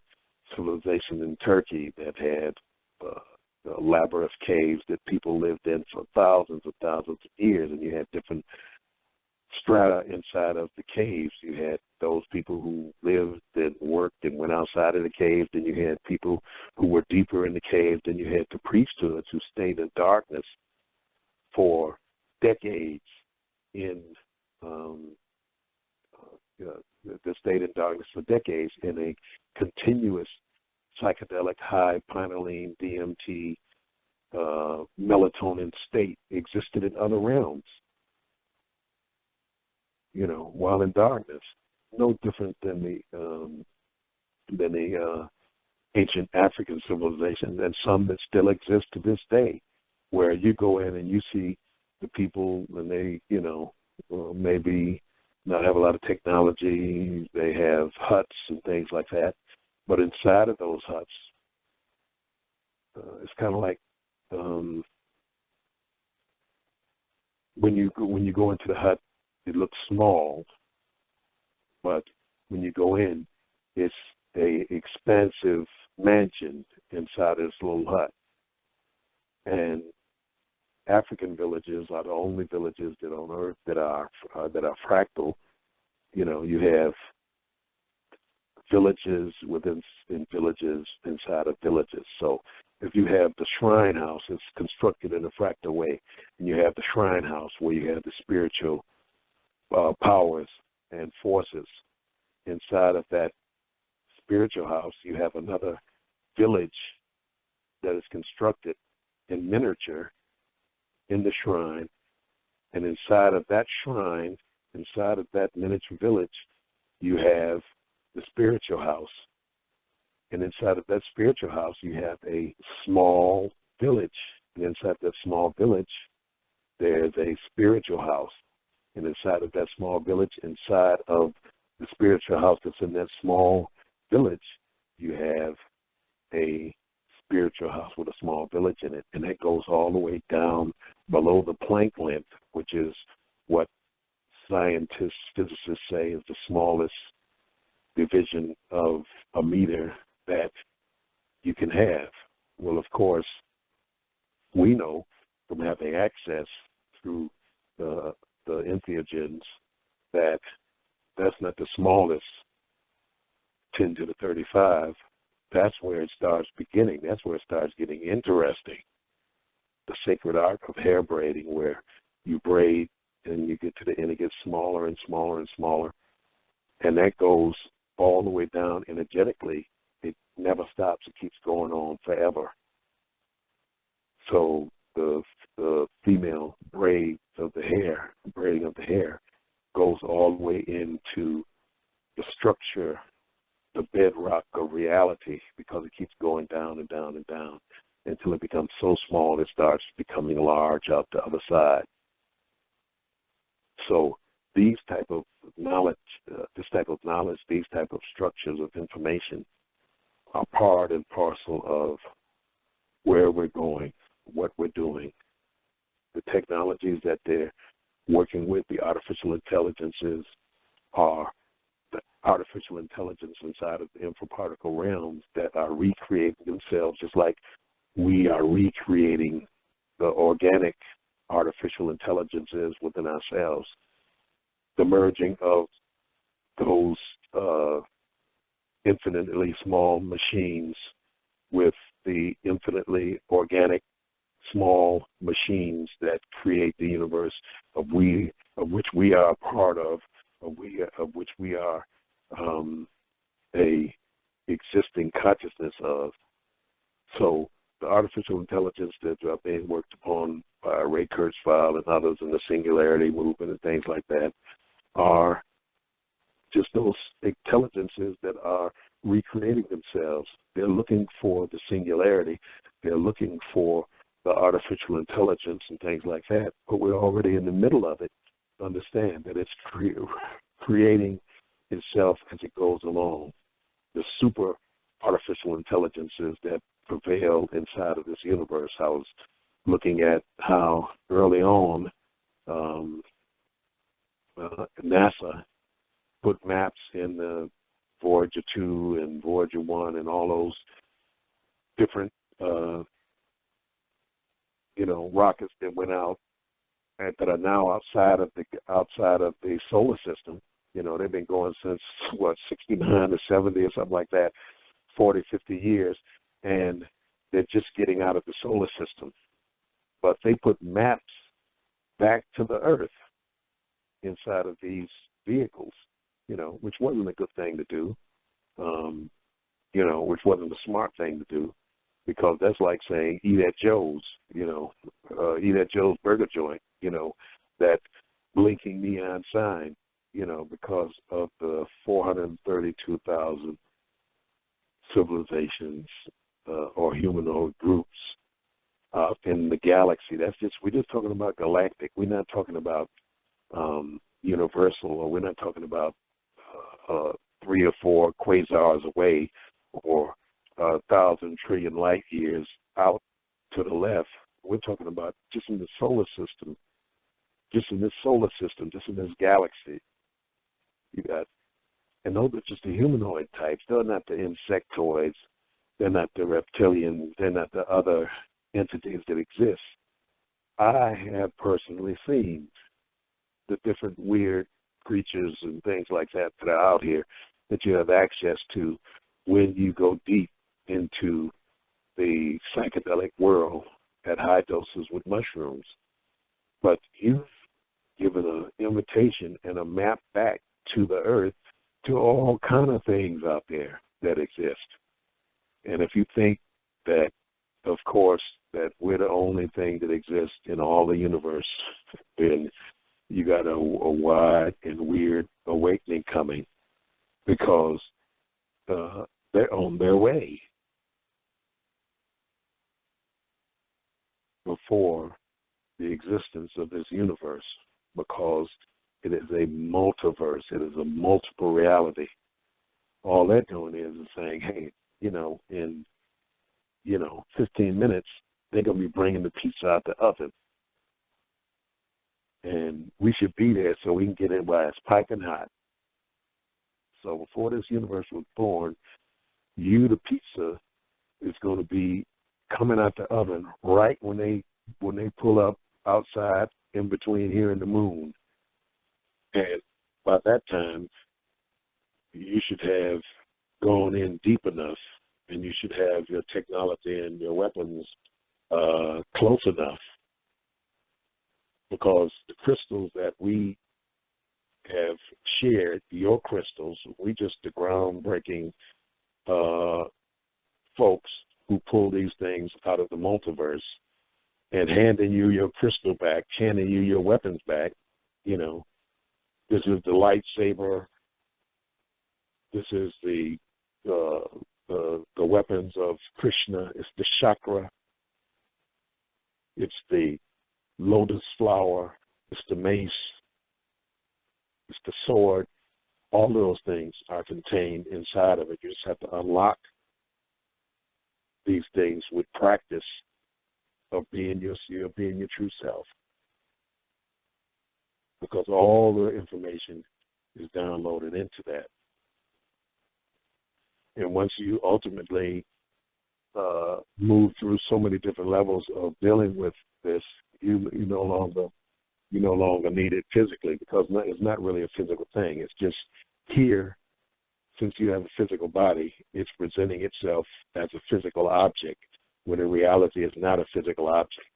civilization in Turkey that had labyrinth caves that people lived in for thousands of years, and you had different strata inside of the caves. You had those people who lived and worked and went outside of the cave. Then you had people who were deeper in the cave. Then you had the priesthoods who stayed in darkness for decades in that stayed in darkness for decades in a continuous psychedelic high pinealine, DMT, melatonin state, existed in other realms, you know, while in darkness. No different than the ancient African civilization, and some that still exist to this day, where you go in and you see the people, and they, you know, maybe not have a lot of technology. They have huts and things like that. But inside of those huts, it's kind of like when you go into the hut, it looks small, but when you go in, it's a expansive mansion inside of this little hut. And African villages are the only villages that on Earth that are fractal. You know, you have villages within villages inside of villages. So if you have the shrine house, it's constructed in a fractal way, and you have the shrine house where you have the spiritual powers and forces. Inside of that spiritual house, you have another village that is constructed in miniature in the shrine, and inside of that shrine, inside of that miniature village, you have the spiritual house, and inside of that spiritual house, you have a small village, and inside that small village, there's a spiritual house, and inside of that small village, inside of the spiritual house that's in that small village, you have a spiritual house with a small village in it, and that goes all the way down below the Planck length, which is what scientists, physicists say is the smallest division of a meter that you can have. Well, of course, we know from having access through the entheogens that that's not the smallest 10 to the 35. That's where it starts beginning. That's where it starts getting interesting. The sacred art of hair braiding, where you braid and you get to the end, it gets smaller and smaller and smaller. And that goes all the way down energetically. It never stops. It keeps going on forever. So the female braid of the hair, braiding of the hair, goes all the way into the structure, the bedrock of reality, because it keeps going down and down and down until it becomes so small it starts becoming large out the other side. So these type of knowledge, these type of structures of information are part and parcel of where we're going, what we're doing. The technologies that they're working with, the artificial intelligences, are the artificial intelligence inside of the infraparticle realms that are recreating themselves, just like we are recreating the organic artificial intelligences within ourselves. The merging of those infinitely small machines with the infinitely organic small machines that create the universe of which we are a part of which we are a existing consciousness of. So the artificial intelligence that are being worked upon by Ray Kurzweil and others in the singularity movement and things like that are just those intelligences that are recreating themselves. They're looking for the singularity. They're looking for the artificial intelligence and things like that. But we're already in the middle of it. Understand that it's creating itself as it goes along. The super artificial intelligences that prevail inside of this universe. I was looking at how early on NASA put maps in the Voyager 2 and Voyager 1 and all those different rockets that went out and that are now outside of the solar system. They've been going since 69 or 70 or something like that, 40, 50 years, and they're just getting out of the solar system. But they put maps back to the Earth inside of these vehicles, which wasn't a good thing to do, which wasn't a smart thing to do, because that's like saying eat at Joe's, eat at Joe's burger joint, that blinking neon sign, because of the 432,000 civilizations or humanoid groups in the galaxy. We're just talking about galactic. We're not talking about universal, or we're not talking about 3 or 4 quasars away or 1,000 trillion light years out to the left. We're talking about just in the solar system, just in this galaxy. You got, and those are just the humanoid types. They're not the insectoids. They're not the reptilians. They're not the other entities that exist. I have personally seen the different weird creatures and things like that that are out here that you have access to when you go deep into the psychedelic world at high doses with mushrooms. But you've given an invitation and a map back to the Earth to all kind of things out there that exist. And if you think that, of course, that we're the only thing that exists in all the universe, then you got a wide and weird awakening coming, because they're on their way. Before the existence of this universe, because It is a multiverse. It is a multiple reality. All they're doing is saying, hey, in 15 minutes, they're going to be bringing the pizza out the oven. And we should be there so we can get in while it's piping hot. So before this universe was born, the pizza, is going to be coming out the oven right when they pull up outside in between here and the moon. And by that time, you should have gone in deep enough, and you should have your technology and your weapons close enough, because the crystals that we have shared, your crystals, we just the groundbreaking folks who pull these things out of the multiverse, and handing you your crystal back, handing you your weapons back. This is the lightsaber. This is the weapons of Krishna. It's the chakra. It's the lotus flower. It's the mace. It's the sword. All those things are contained inside of it. You just have to unlock these things with practice of being your true self, because all the information is downloaded into that. And once you ultimately move through so many different levels of dealing with this, you no longer need it physically, because it's not really a physical thing. It's just here. Since you have a physical body, it's presenting itself as a physical object, when in reality it's not a physical object.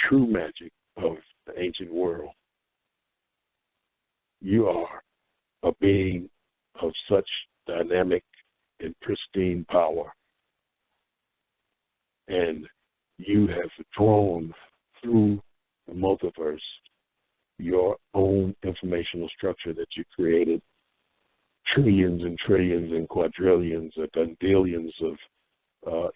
True magic of the ancient world. You are a being of such dynamic and pristine power, and you have drawn through the multiverse your own informational structure that you created trillions and trillions and quadrillions or gazillions of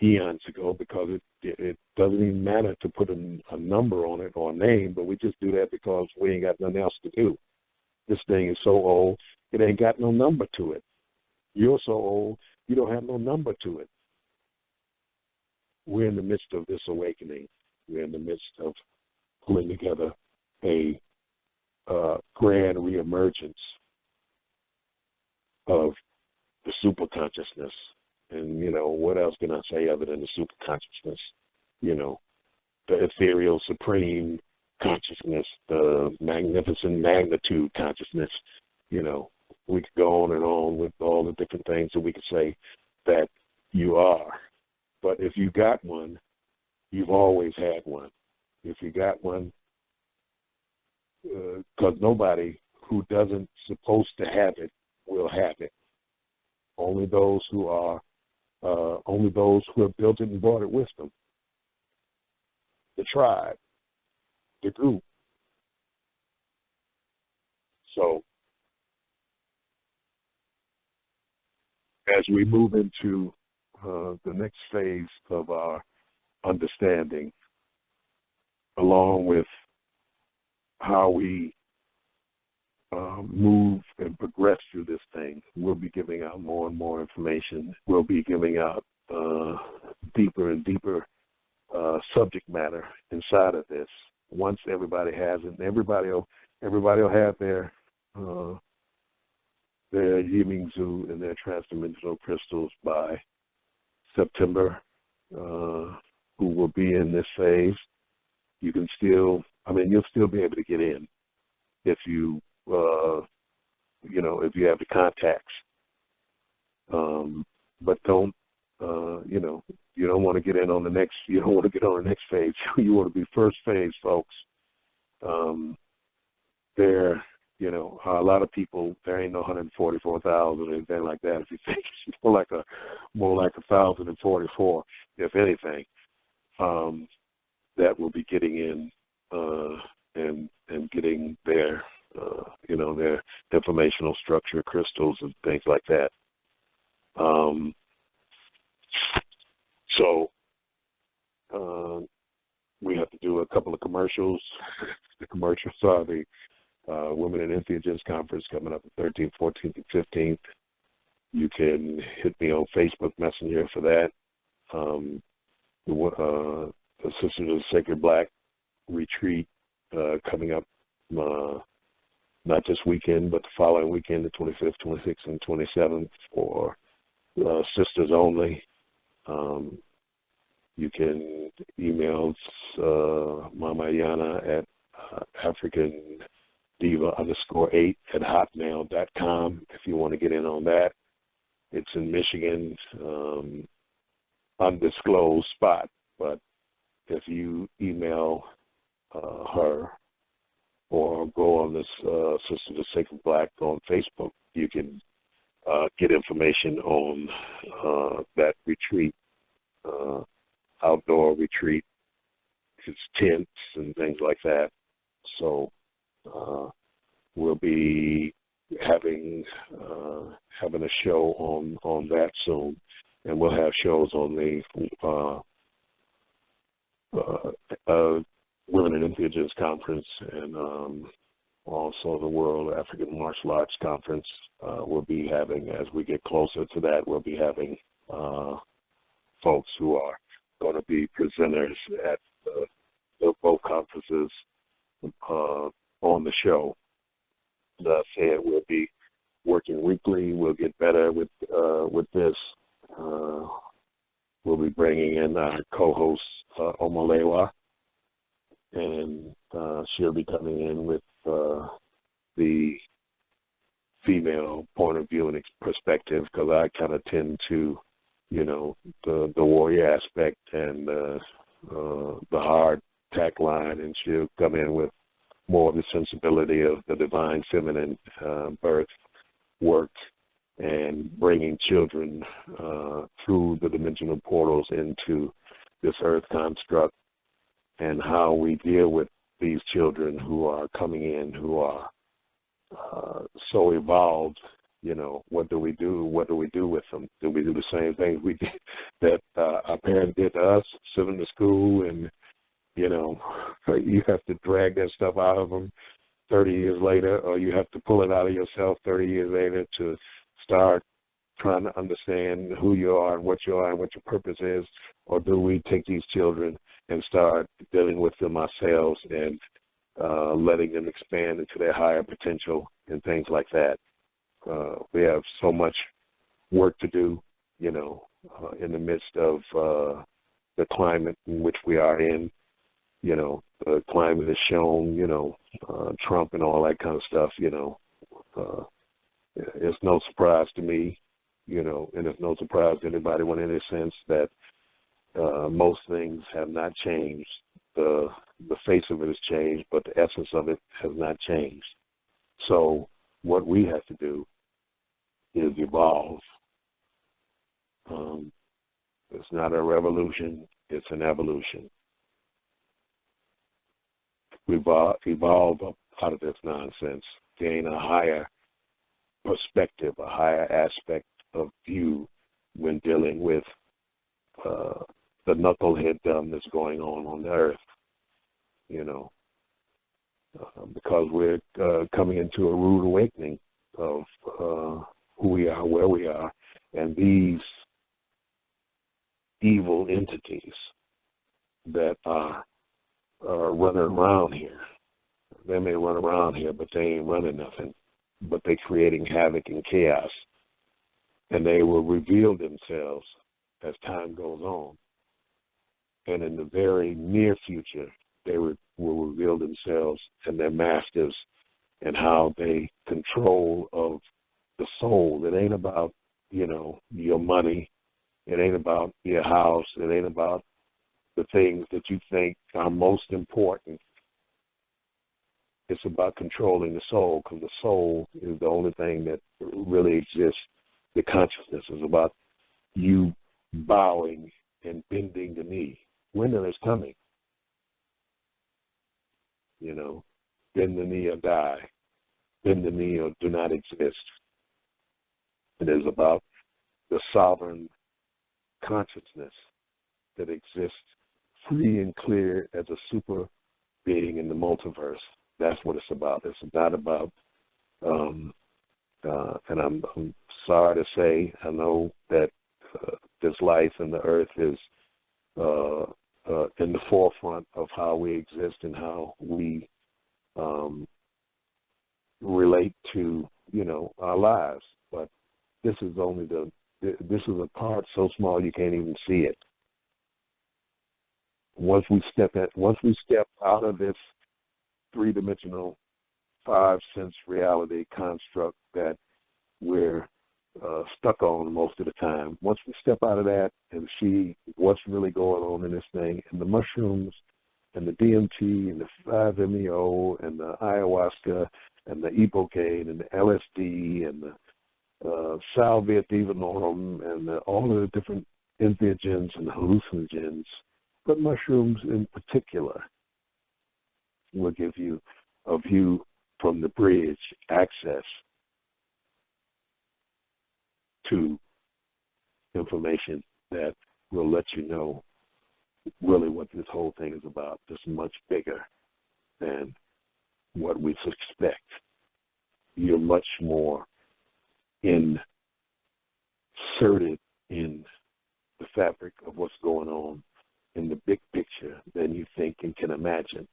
eons ago, because it doesn't even matter to put a number on it or a name, but we just do that because we ain't got nothing else to do. This thing is so old, it ain't got no number to it. You're so old, you don't have no number to it. We're in the midst of this awakening. We're in the midst of pulling together a grand reemergence of the superconsciousness. And, what else can I say other than the superconsciousness? The ethereal supreme consciousness, the magnificent magnitude consciousness. We could go on and on with all the different things that we could say that you are. But if you got one, you've always had one. If you got one, because nobody who doesn't supposed to have it will have it. Only those who have built it and brought it with them. The tribe, the group. So, as we move into the next phase of our understanding, along with how we move and progress through this thing, we'll be giving out more and more information. We'll be giving out deeper and deeper subject matter inside of this. Once everybody has it, everybody will have their Yiming Zoo and their transdimensional crystals by September, who will be in this phase. You can still, you'll still be able to get in if you, if you have the contacts. But don't, you don't want to get in on the next, you don't want to get on the next phase. You want to be first phase, folks. A lot of people, there ain't no 144,000 or anything like that. If you think it's more like 1,044, if anything, that will be getting in and getting their their informational structure, crystals, and things like that. So we have to do a couple of commercials. The commercials are the Women in Entheogenic Conference coming up the 13th, 14th, and 15th. You can hit me on Facebook Messenger for that. The Sisters of the Sacred Black retreat coming up not this weekend, but the following weekend, the 25th, 26th, and 27th for sisters only. You can email Mama Ayana at africandiva_8@hotmail.com if you want to get in on that. It's in Michigan, undisclosed spot, but if you email her or go on this Sisters of Sacred Black on Facebook, you can get information on that retreat, outdoor retreat. It's tents and things like that. So we'll be having a show on that soon, and we'll have shows on the Women in Entheogenic Conference and also the World African Martial Arts Conference. We'll be having, as we get closer to that, we'll be having folks who are going to be presenters at both conferences on the show. As I said, we'll be working weekly. We'll get better with this. We'll be bringing in our co-host, Omalewa, and she'll be coming in with the female point of view and perspective, because I kind of tend to, the warrior aspect and the hard tack line, and she'll come in with more of the sensibility of the divine feminine birth work and bringing children through the dimensional portals into this earth construct, and how we deal with these children who are coming in, who are so evolved. What do we do? What do we do with them? Do we do the same thing we did, that our parents did to us, send them to school, and you have to drag that stuff out of them 30 years later, or you have to pull it out of yourself 30 years later to start trying to understand who you are and what you are and what your purpose is? Or do we take these children and start dealing with them ourselves and letting them expand into their higher potential and things like that? We have so much work to do, in the midst of the climate in which we are in. The climate has shown, Trump and all that kind of stuff, it's no surprise to me, and it's no surprise to anybody in any sense that most things have not changed. The face of it has changed, but the essence of it has not changed. So what we have to do is evolve. It's not a revolution, it's an evolution. We evolve up out of this nonsense, gain a higher perspective, a higher aspect of view when dealing with the knuckleheaddom that's going on the earth, because we're coming into a rude awakening of who we are, where we are, and these evil entities that are running around here. They may run around here, but they ain't running nothing. But they're creating havoc and chaos. And they will reveal themselves as time goes on. And in the very near future, they will reveal themselves and their masters and how they control of the soul. It ain't about, your money. It ain't about your house. It ain't about the things that you think are most important. It's about controlling the soul, because the soul is the only thing that really exists. The consciousness is about you bowing and bending the knee. Winter is coming. Bend the knee or die. Bend the knee or do not exist. It is about the sovereign consciousness that exists free and clear as a super being in the multiverse. That's what it's about. It's not about, and I'm sorry to say, I know that this life and the earth is in the forefront of how we exist and how we relate to, our lives. But this is this is a part so small you can't even see it. Once we step out of this three-dimensional, five-sense reality construct that we're stuck on most of the time, once we step out of that and see what's really going on in this thing, and the mushrooms and the DMT and the 5-MeO and the ayahuasca and the ibogaine and the LSD and the salvia divinorum and all of the different entheogens and hallucinogens, but mushrooms in particular will give you a view from the bridge, access to information that will let you know really what this whole thing is about. It's much bigger than what we suspect. You're much more inserted in the fabric of what's going on in the big picture than you think and can imagine.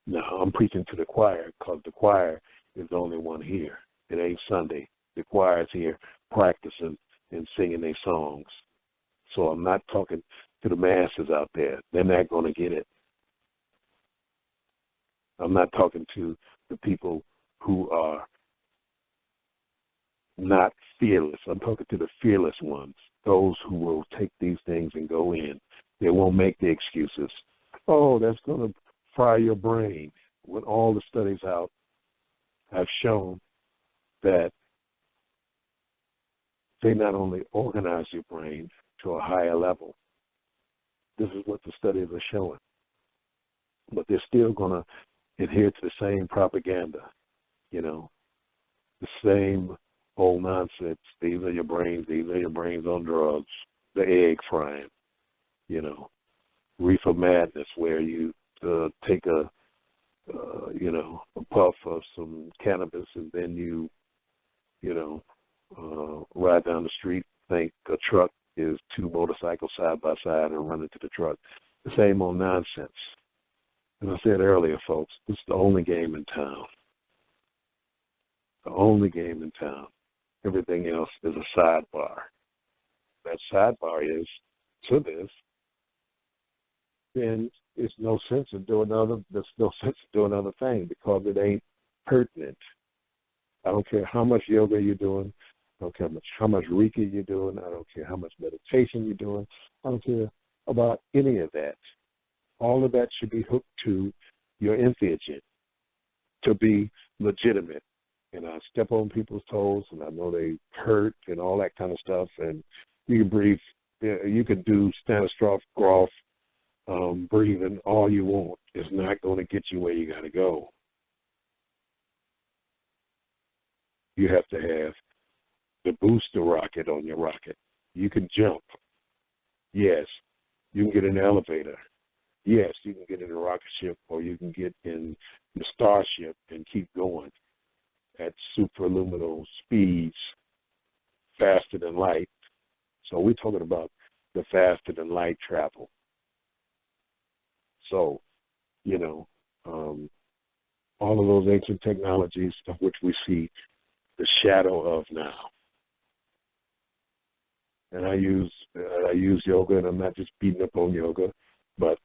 Now, I'm preaching to the choir because the choir is the only one here. It ain't Sunday. The choir is here practicing and singing their songs. So I'm not talking to the masses out there. They're not going to get it. I'm not talking to the people who are not fearless. I'm talking to the fearless ones, those who will take these things and go in. They won't make the excuses. Oh, that's going to fry your brain. When all the studies out have shown that they not only organize your brain to a higher level, this is what the studies are showing, but they're still going to adhere to the same propaganda, the same old nonsense. These are your brains on drugs, the egg frying, reefer madness, where you take a puff of some cannabis and then you ride down the street, think a truck is two motorcycles side by side and run into the truck. The same old nonsense. As I said earlier, folks, this is the only game in town. The only game in town. Everything else is a sidebar. That sidebar is to this, then there's no sense of doing another thing because it ain't pertinent. I don't care how much yoga you're doing. I don't care how much Reiki you're doing. I don't care how much meditation you're doing. I don't care about any of that. All of that should be hooked to your entheogen to be legitimate. And I step on people's toes, and I know they hurt and all that kind of stuff. And you can breathe. You can do Stanislav Grof breathing all you want. It's not going to get you where you got to go. You have to have the booster rocket on your rocket. You can jump. Yes. You can get in the elevator. Yes, you can get in a rocket ship, or you can get in the starship and keep going at superluminal speeds, faster than light. So we're talking about the faster than light travel. So, all of those ancient technologies of which we see the shadow of now. And I use yoga, and I'm not just beating up on yoga, but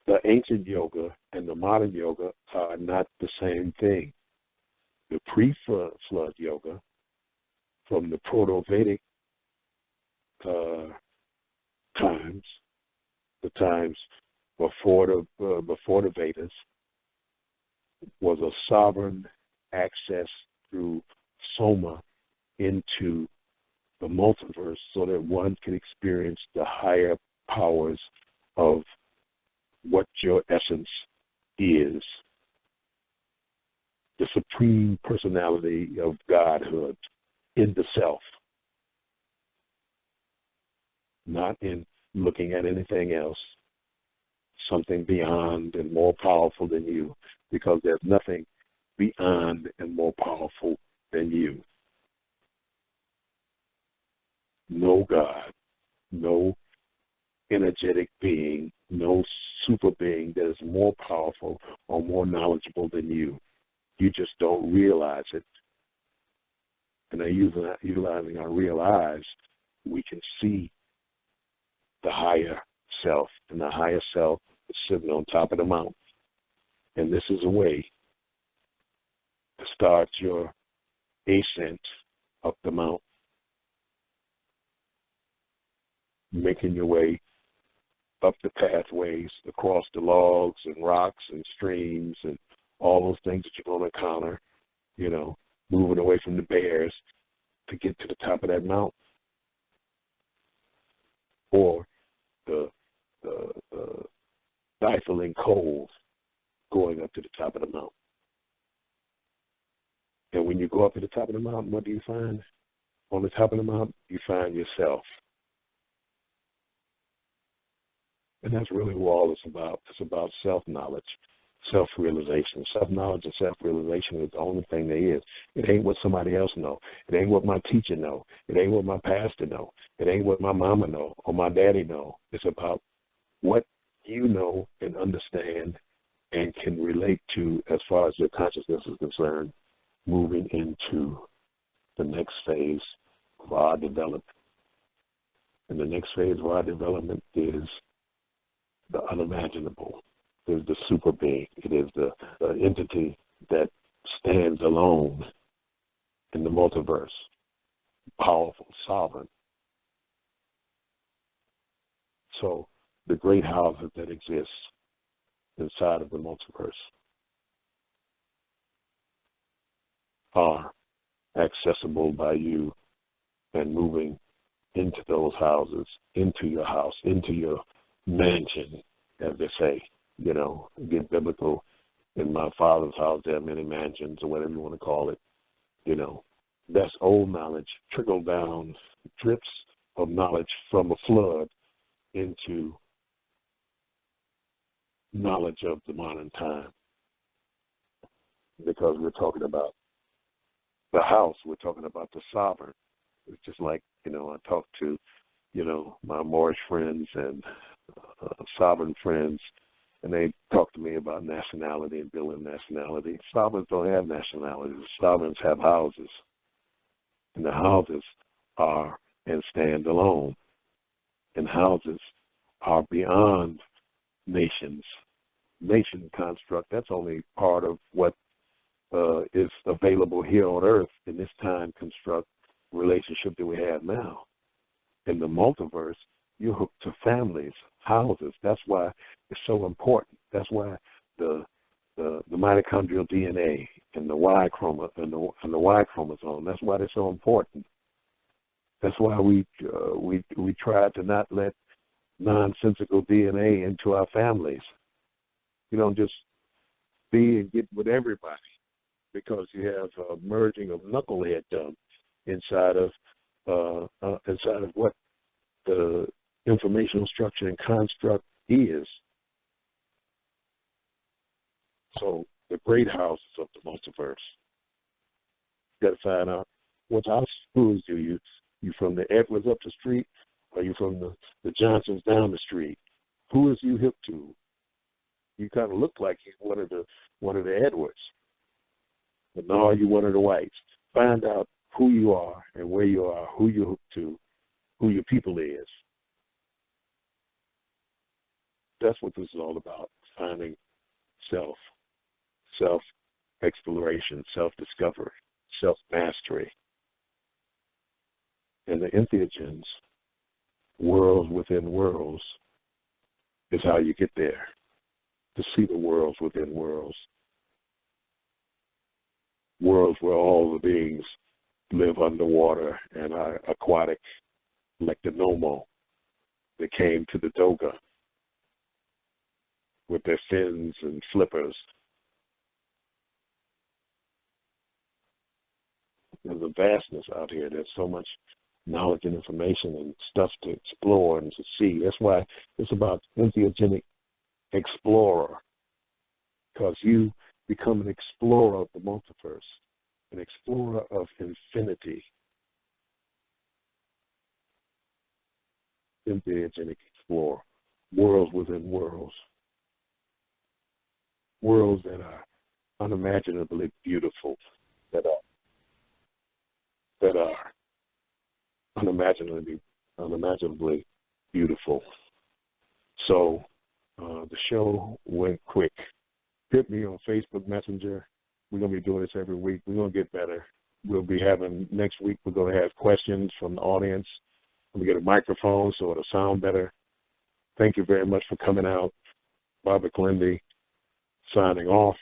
the ancient yoga and the modern yoga are not the same thing. The pre-flood yoga from the Proto-Vedic times, the times before the Vedas, was a sovereign access through soma into the multiverse so that one can experience the higher powers of what your essence is, the supreme personality of Godhood in the self, not in looking at anything else. something beyond and more powerful than you, because there's nothing beyond and more powerful than you. No God, no energetic being, no super being that is more powerful or more knowledgeable than you. You just don't realize it. And utilizing our real eyes, we can see the higher self, and the higher self is sitting on top of the mountain. And this is a way to start your ascent up the mountain, making your way up the pathways, across the logs and rocks and streams and all those things that you're going to encounter, moving away from the bears to get to the top of that mountain. Or the stifling cold going up to the top of the mountain. And when you go up to the top of the mountain, what do you find? On the top of the mountain, you find yourself. And that's really what all it's about. It's about self-knowledge, self-realization. Self-knowledge and self-realization is the only thing there is. It ain't what somebody else know. It ain't what my teacher know. It ain't what my pastor know. It ain't what my mama know or my daddy know. It's about what you know and understand and can relate to as far as your consciousness is concerned, moving into the next phase of our development. And the next phase of our development is the unimaginable. It is the super being. It is the entity that stands alone in the multiverse, powerful, sovereign. So the great houses that exist inside of the multiverse are accessible by you, and moving into those houses, into your house, into your mansion, as they say. Get biblical. In my father's house, there are many mansions, or whatever you want to call it. That's old knowledge, trickle down, drips of knowledge from a flood into knowledge of the modern time. Because we're talking about the house, we're talking about the sovereign. It's just like, I talk to, my Moorish friends and sovereign friends, and they talk to me about nationality and building nationality. Sovereigns don't have nationalities. Sovereigns have houses. And the houses are and stand alone. And houses are beyond nations. Nation construct, that's only part of what is available here on Earth in this time construct relationship that we have now. In the multiverse, you're hooked to families, houses. That's why it's so important. That's why the mitochondrial DNA and the Y chromosome. That's why they're so important. That's why we try to not let nonsensical DNA into our families. You don't just be and get with everybody because you have a merging of knuckleheaddom inside of what the informational structure and construct is. So the great houses of the multiverse. You got to find out what house schools do you. You from the Edwards up the street, or you from the Johnsons down the street? Who is you hip to? You kind of look like you're one of the Edwards, but no, you one of the whites. Find out who you are and where you are, who you're hooked to, who your people is. That's what this is all about, finding self-exploration, self-discovery, self-mastery. And the entheogens, worlds within worlds, is how you get there, to see the worlds within worlds. Worlds where all the beings live underwater and are aquatic, like the Nomo that came to the Doga with their fins and flippers. There's a vastness out here. There's so much knowledge and information and stuff to explore and to see. That's why it's about entheogenic explorer, because you become an explorer of the multiverse, an explorer of infinity. Entheogenic Explorer, worlds within worlds, worlds that are unimaginably beautiful, that are unimaginably beautiful. So the show went quick. Hit me on Facebook Messenger. We're going to be doing this every week. We're going to get better. We'll be having, next week, we're going to have questions from the audience. We get a microphone so it'll sound better. Thank you very much for coming out. Barbara Kilindi signing off.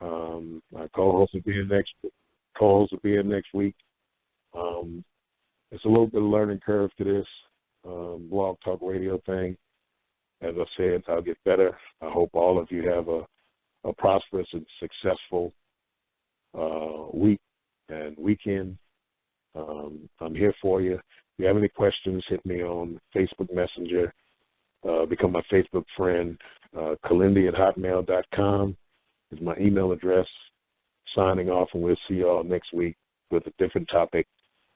My co-host will be in next week. It's a little bit of a learning curve to this blog talk radio thing. As I said, I'll get better. I hope all of you have a prosperous and successful week and weekend. I'm here for you. If you have any questions, hit me on Facebook Messenger. Become my Facebook friend. Kilindi@hotmail.com is my email address. Signing off, and we'll see you all next week with a different topic.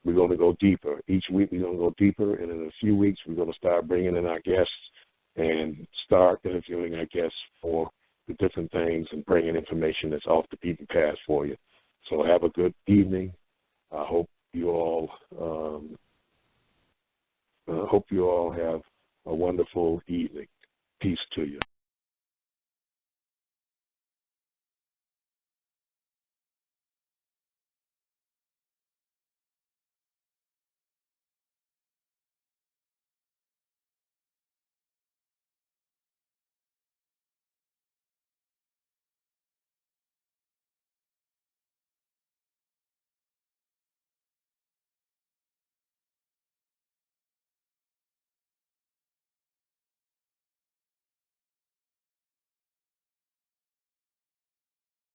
We're going to go deeper. Each week we're going to go deeper, and in a few weeks we're going to start bringing in our guests and start interviewing our guests for the different things and bringing information that's off the beaten path for you. So have a good evening. I hope you all have a wonderful evening. Peace to you.